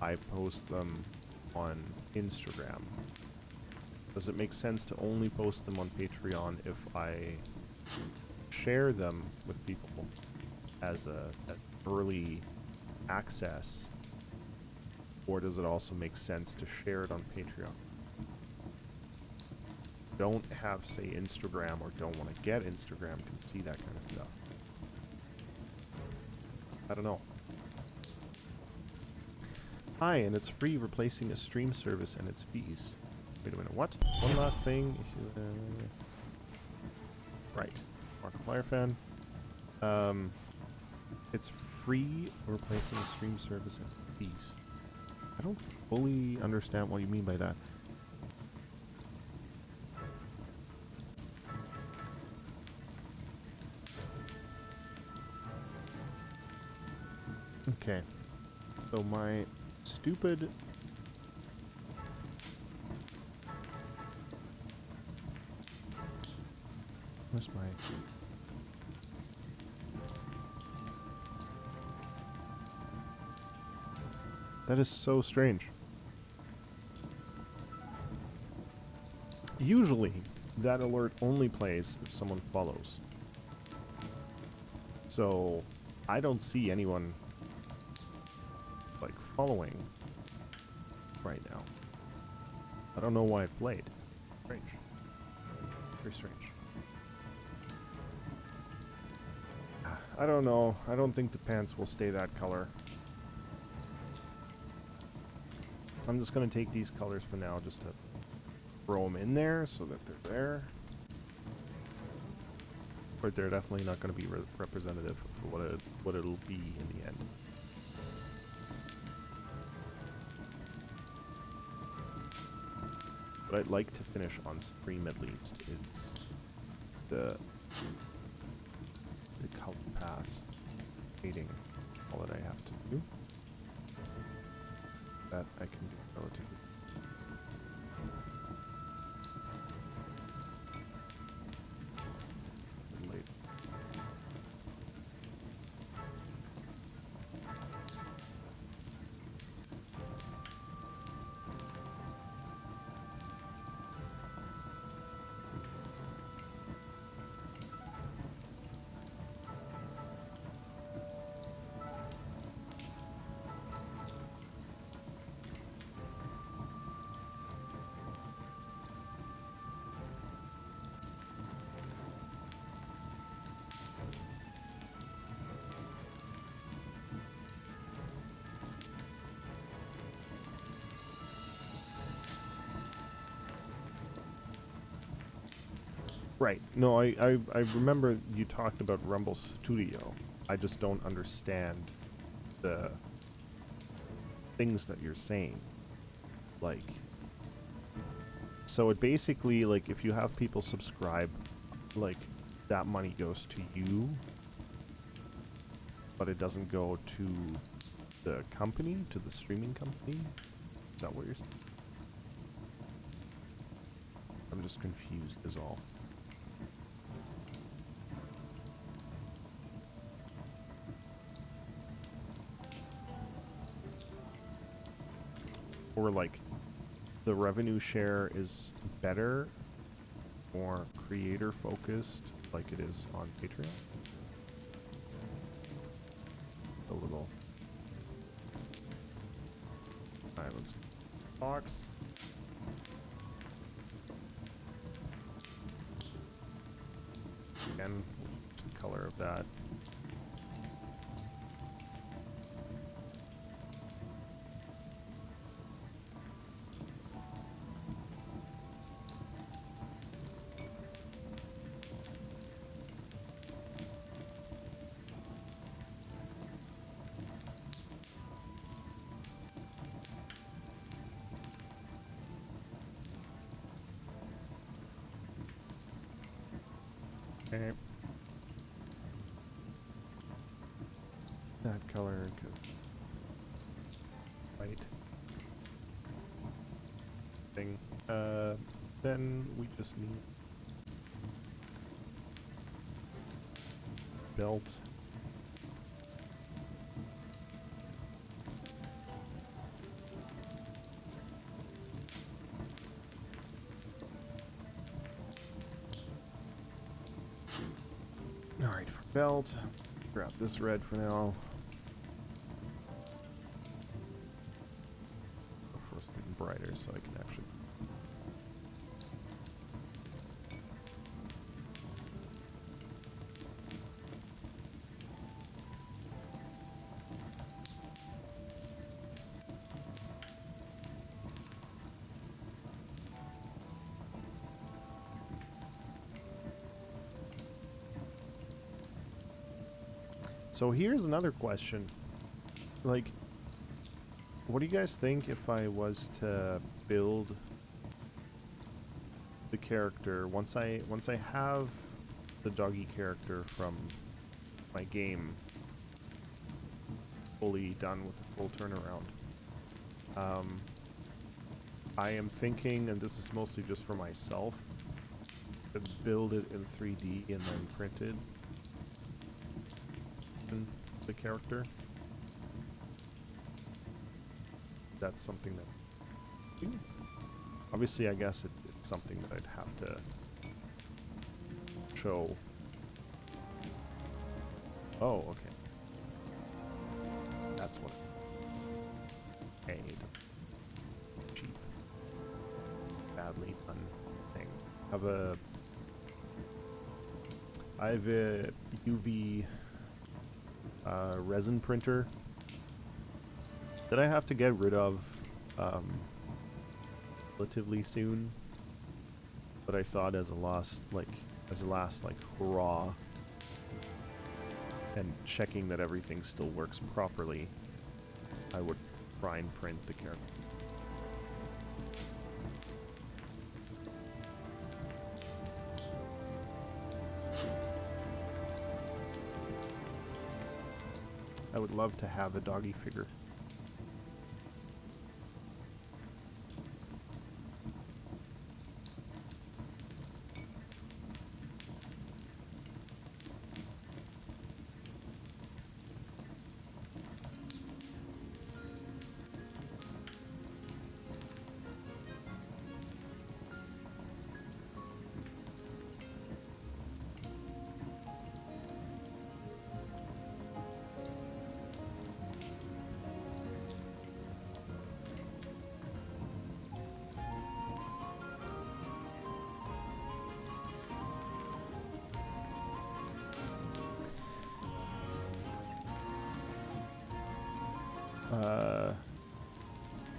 I post them on Instagram? Does it make sense to only post them on Patreon if I share them with people as an early access? Or does it also make sense to share it on Patreon? Don't have, say, Instagram or don't want to get Instagram can see that kind of stuff. I don't know. Hi, and it's free, replacing a stream service and its fees. Wait a minute, what? One last thing. Right. Markiplier fan. It's free, replacing a stream service and fees. I don't fully understand what you mean by that. Okay, so my stupid where's my that is so strange. Usually that alert only plays if someone follows. So I don't see anyone like following right now. I don't know why it played. Strange. Very strange. I don't know. I don't think the pants will stay that color. I'm just going to take these colors for now just to throw them in there so that they're there. But they're definitely not going to be representative for what it'll be in the end. What I'd like to finish on stream at least is the color pass shading. All that I have to do. That I can do relatively. Late. Right. No, I remember you talked about Rumble Studio. I just don't understand the things that you're saying. Like, so it basically, like, if you have people subscribe, like, that money goes to you, but it doesn't go to the company, to the streaming company? Is that what you're saying? I'm just confused is all. Or like the revenue share is better, more creator focused, like it is on Patreon. A little. Alright, let's box. Again, the color of that. Okay. That color could white thing. Then we just need belt. Alright, for belt, grab this red for now. Go for something brighter so I can actually. So here's another question. Like, what do you guys think if I was to build the character once I have the doggy character from my game fully done with a full turnaround? I am thinking, and this is mostly just for myself, to build it in 3D and then print it. The character. That's something that obviously I guess it's something that I'd have to show. Oh, okay. That's what. Paid. Cheap. Badly done thing. I have a UV resin printer that I have to get rid of relatively soon. But I thought as a last hurrah, and checking that everything still works properly, I would try and print the character. I would love to have a doggy figure.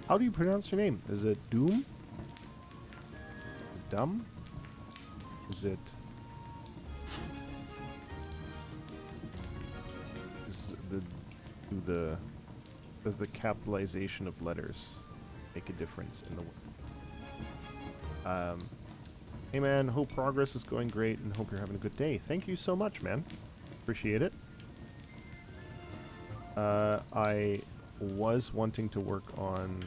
How do you pronounce your name? Is it Doom? Dumb? Is it... Does the capitalization of letters make a difference in the word? Hey man, hope progress is going great and hope you're having a good day. Thank you so much, man. Appreciate it. I was wanting to work on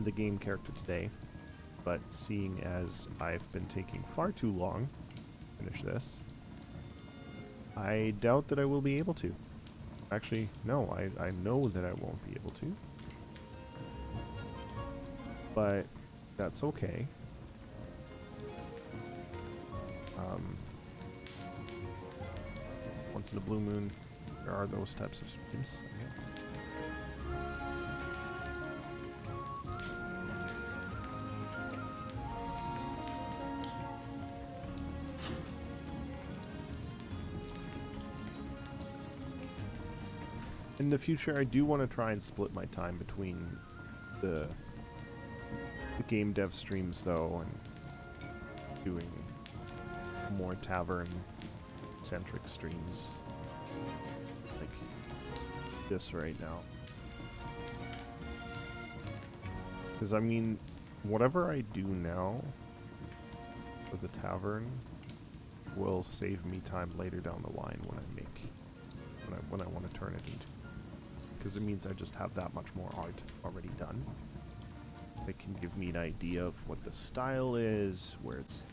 the game character today, but seeing as I've been taking far too long to finish this, I doubt that I will be able to. Actually, no, I know that I won't be able to. But that's okay. Once in a blue moon, there are those types of streams. Okay. In the future, I do want to try and split my time between the game dev streams, though, and doing more Tavern-centric streams, like this right now. Because, I mean, whatever I do now for the Tavern will save me time later down the line when I want to turn it into. Because it means I just have that much more art already done. It can give me an idea of what the style is, where it's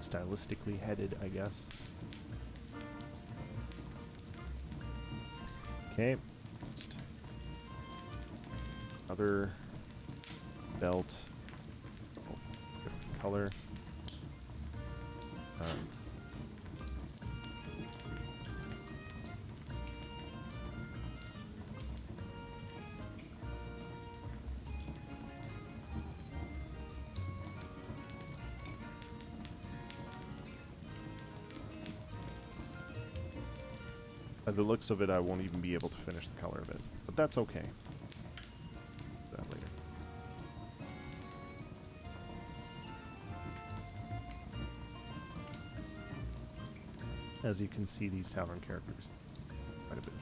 stylistically headed, I guess. Okay. Other belt. Oh, different color. By the looks of it, I won't even be able to finish the color of it, but that's okay. That later. As you can see, these Tavern characters quite a bit.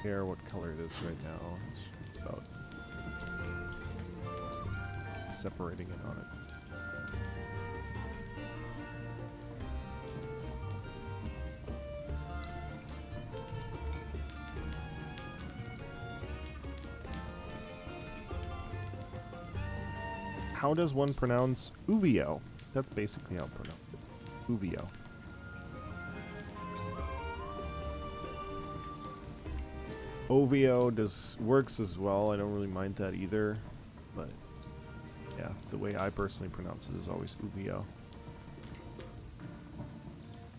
Care what color it is right now. It's about separating it on it. how does one pronounce OUVIO? That's basically how I pronounce it. OUVIO. OUVIO works as well. I don't really mind that either, but yeah, the way I personally pronounce it is always OUVIO.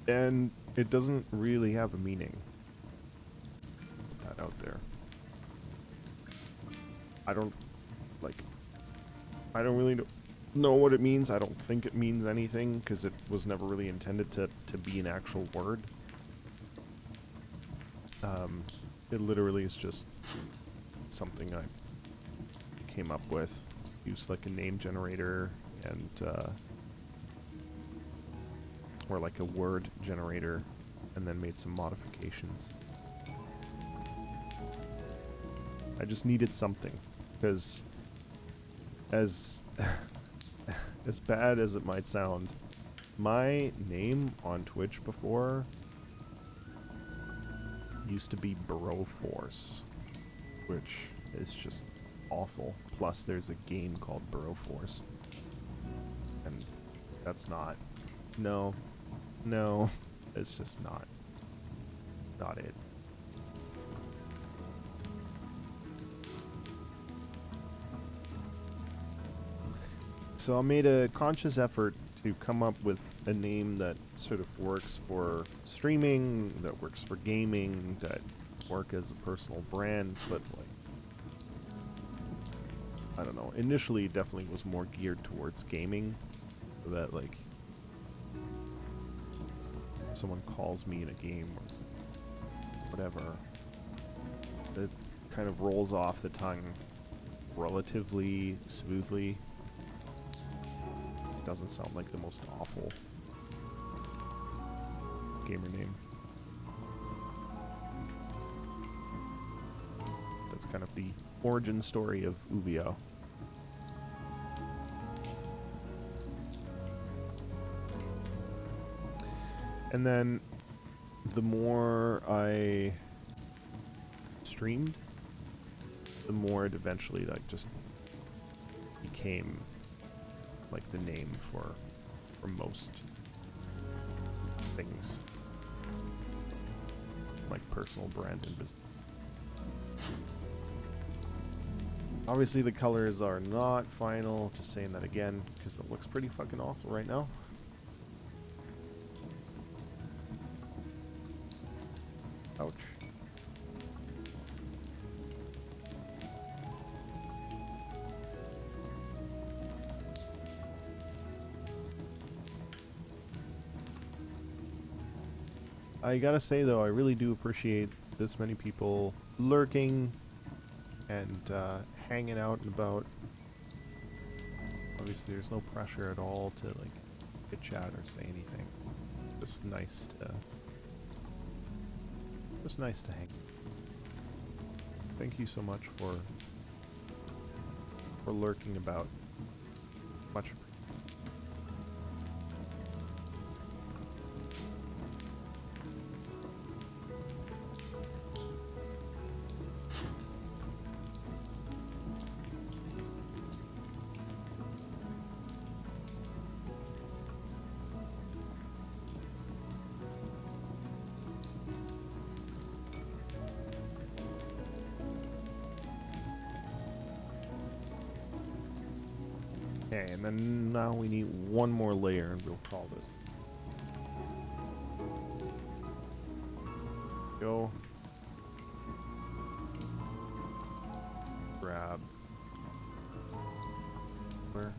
And it doesn't really have a meaning. Put that out there. I don't really know what it means. I don't think it means anything because it was never really intended to be an actual word. It literally is just something I came up with. Used like a name generator and or like a word generator, and then made some modifications. I just needed something, because as as bad as it might sound, my name on Twitch before used to be Broforce, which is just awful. Plus there's a game called Broforce, and that's not, no, it's just not it. So I made a conscious effort to come up with a name that sort of works for streaming, that works for gaming, that work as a personal brand, but like, I don't know, initially it definitely was more geared towards gaming, so that like someone calls me in a game or whatever, it kind of rolls off the tongue relatively smoothly. Doesn't sound like the most awful gamer name. That's kind of the origin story of OUVIO. And then the more I streamed, the more it eventually like just became like the name for most things, like personal brand and business. Obviously the colors are not final, just saying that again, because it looks pretty fucking awful right now. Ouch. I gotta say though, I really do appreciate this many people lurking and hanging out and about. Obviously there's no pressure at all to like chit chat or say anything. Just nice to hang. Thank you so much for lurking about. Much appreciated. Okay, and then now we need one more layer and we'll call this. Go. Grab. Where?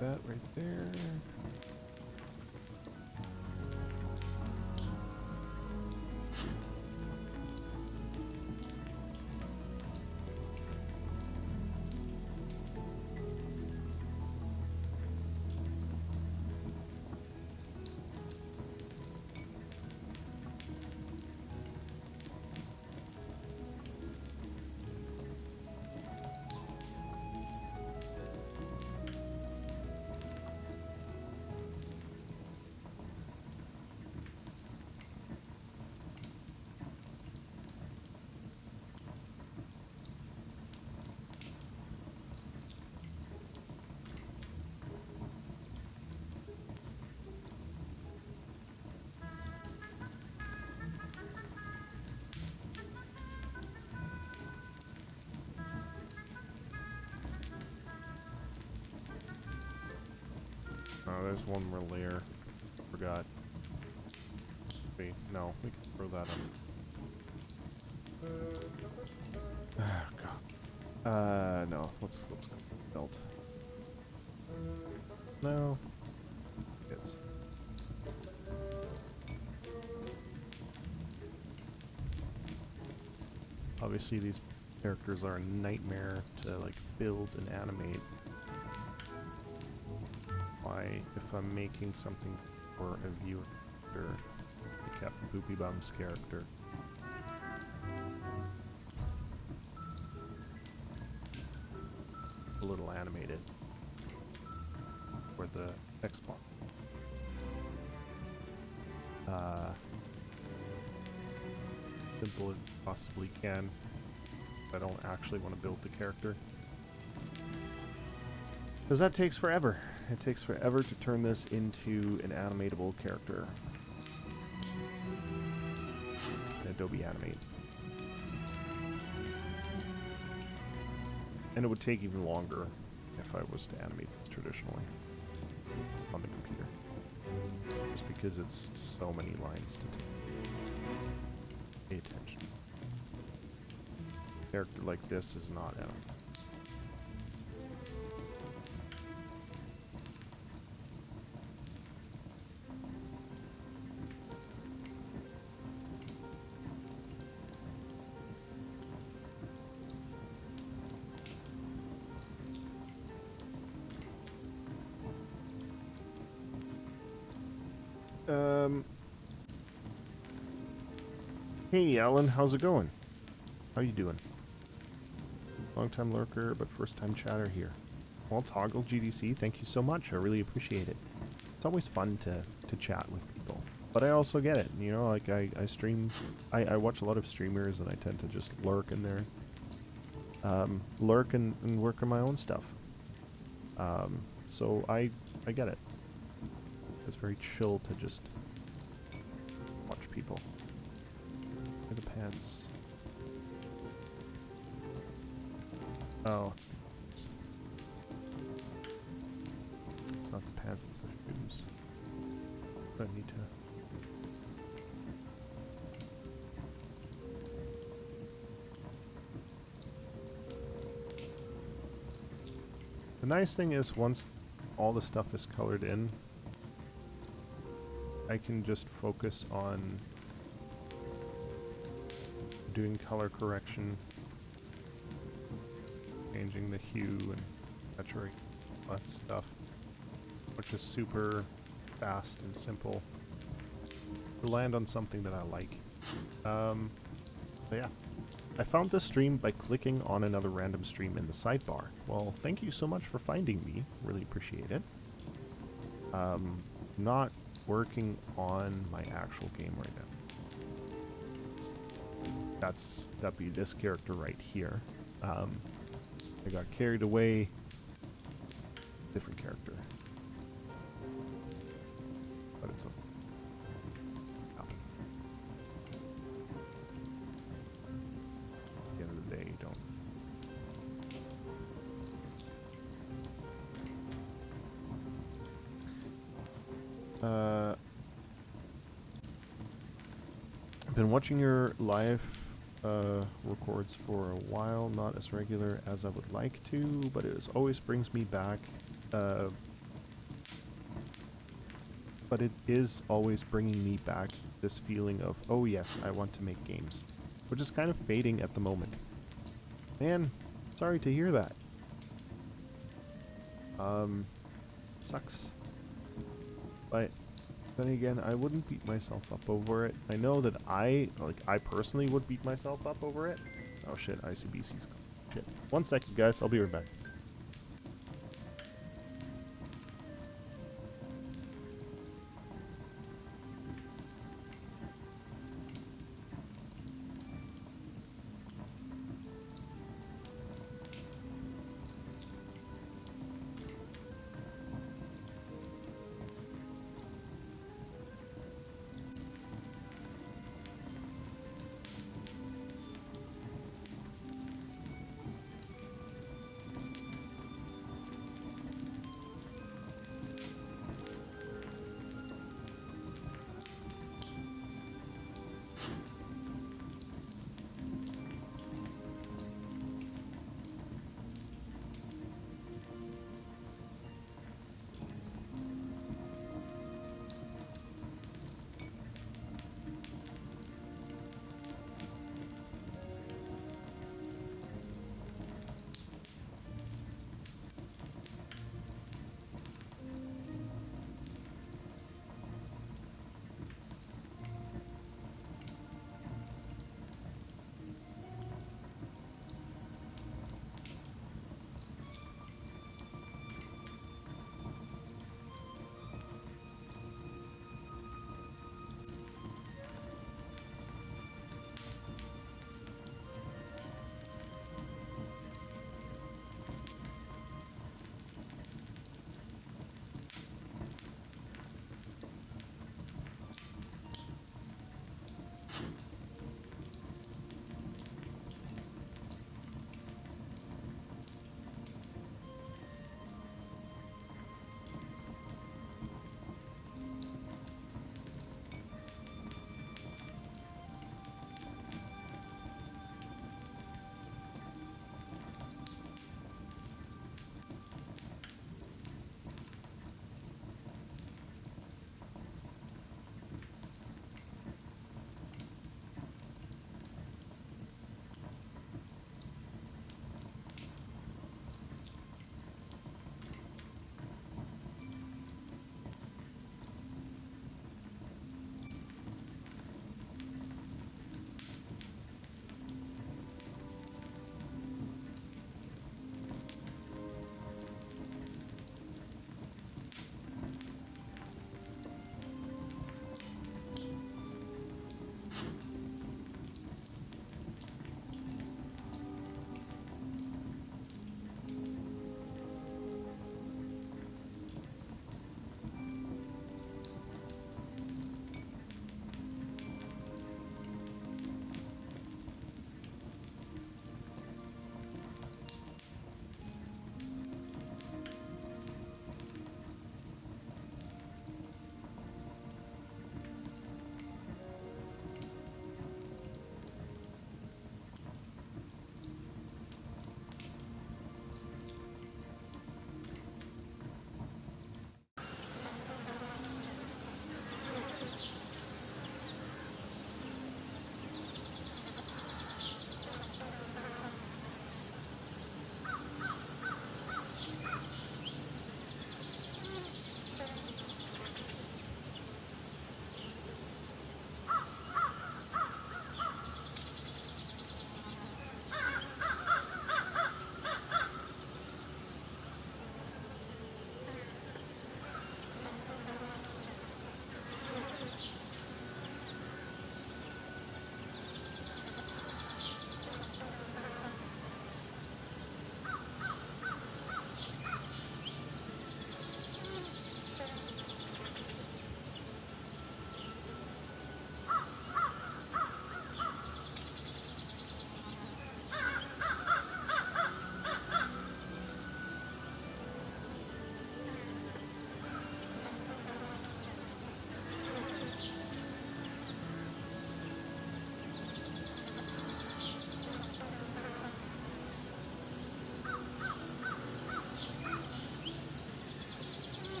That right there. Oh, there's one more layer. Forgot. Wait, no, we can throw that on. Oh, God. No, let's go belt. No. It's obviously these characters are a nightmare to like build and animate. Why, if I'm making something for a viewer, I kept Poopy Bum's character. A little animated for the Xbox. Simple as possibly can. I don't actually want to build the character. Because that takes forever. It takes forever to turn this into an animatable character. In Adobe Animate. And it would take even longer if I was to animate this traditionally on the computer. Just because it's so many lines to pay attention. A character like this is not animable. Hey Alan, how's it going? How you doing? Long time lurker, but first time chatter here. Well, Toggle GDC, thank you so much. I really appreciate it. It's always fun to chat with people. But I also get it, you know, like I stream, I watch a lot of streamers and I tend to just lurk in there. Lurk and work on my own stuff. So I get it. It's very chill to just watch people. Look at the pants. Oh. It's not the pants, it's the shoes. I need to... The nice thing is once all the stuff is colored in, I can just focus on doing color correction, changing the hue and saturation, all that stuff, which is super fast and simple to land on something that I like. So yeah, I found this stream by clicking on another random stream in the sidebar. Well, thank you so much for finding me. Really appreciate it. Not working on my actual game right now. That'd be this character right here. I got carried away. Different character. But it's okay. At the end of the day, you don't. I've been watching your live records for a while, not as regular as I would like to, but it always brings me back. But it is always bringing me back this feeling of, oh yes, I want to make games, which is kind of fading at the moment. Man, sorry to hear that. Sucks. But then again, I wouldn't beat myself up over it. I know that I personally would beat myself up over it. Oh shit, ICBC's gone. Shit. 1 second, guys. I'll be right back.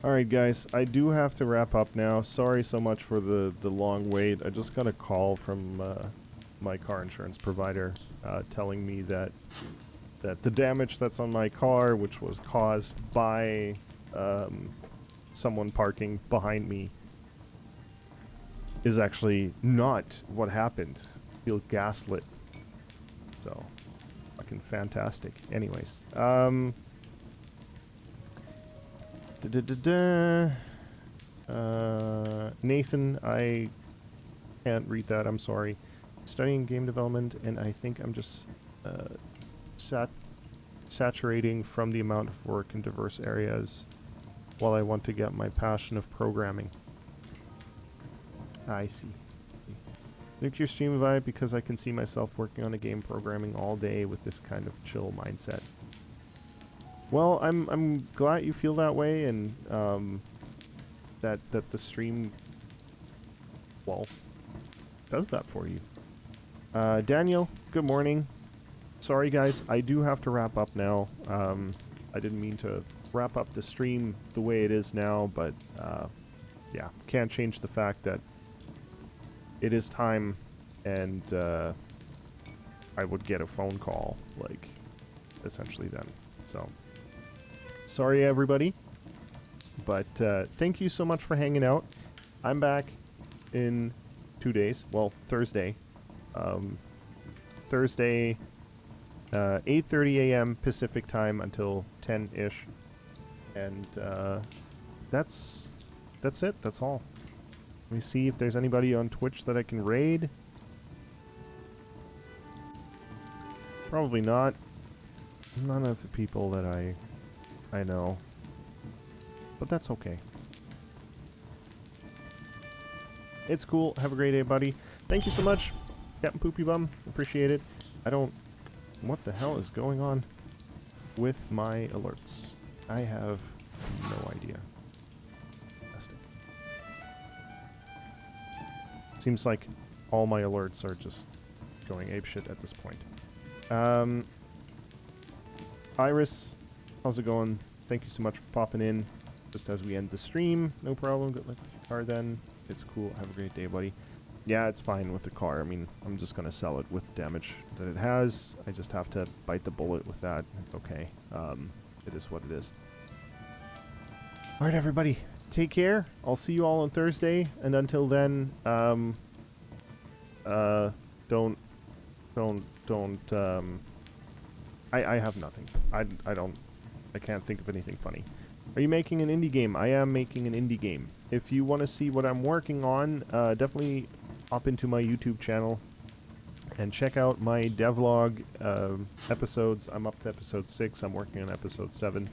Alright guys, I do have to wrap up now. Sorry so much for the long wait. I just got a call from my car insurance provider telling me that the damage that's on my car, which was caused by someone parking behind me, is actually not what happened. I feel gaslit. So, fucking fantastic. Anyways, Nathan, I can't read that, I'm sorry. Studying game development, and I think I'm just saturating from the amount of work in diverse areas while I want to get my passion of programming. I see. Nuke your stream vibe because I can see myself working on a game programming all day with this kind of chill mindset. Well, I'm glad you feel that way, and that the stream, well, does that for you. Daniel, good morning. Sorry guys, I do have to wrap up now. I didn't mean to wrap up the stream the way it is now, but yeah, can't change the fact that it is time, and I would get a phone call, like, essentially then. So, sorry everybody, but thank you so much for hanging out. I'm back in 2 days. Well, Thursday. Thursday, 8:30 a.m. Pacific time until 10-ish. And that's it. That's all. Let me see if there's anybody on Twitch that I can raid. Probably not. None of the people that I know. But that's okay. It's cool. Have a great day, buddy. Thank you so much, Captain Poopy Bum. Appreciate it. I don't... What the hell is going on with my alerts? I have no idea. Fantastic. Seems like all my alerts are just going apeshit at this point. Iris, how's it going? Thank you so much for popping in just as we end the stream. No problem. Good luck with your car then. It's cool. Have a great day, buddy. Yeah, it's fine with the car. I mean, I'm just going to sell it with the damage that it has. I just have to bite the bullet with that. It's okay. It is what it is. Alright, everybody. Take care. I'll see you all on Thursday. And until then, I have nothing. I can't think of anything funny. Are you making an indie game? I am making an indie game. If you want to see what I'm working on, definitely hop into my YouTube channel and check out my devlog episodes. I'm up to episode 6. I'm working on episode 7.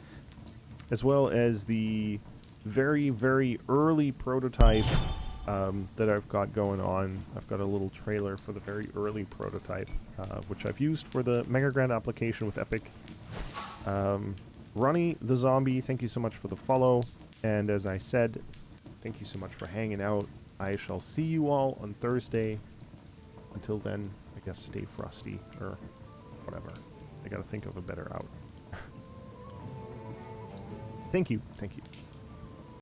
As well as the very, very early prototype that I've got going on. I've got a little trailer for the very early prototype, which I've used for the MegaGrant application with Epic. Ronnie the Zombie, thank you so much for the follow. And as I said, thank you so much for hanging out. I shall see you all on Thursday. Until then, I guess stay frosty, or whatever. I gotta think of a better out. Thank you. Thank you.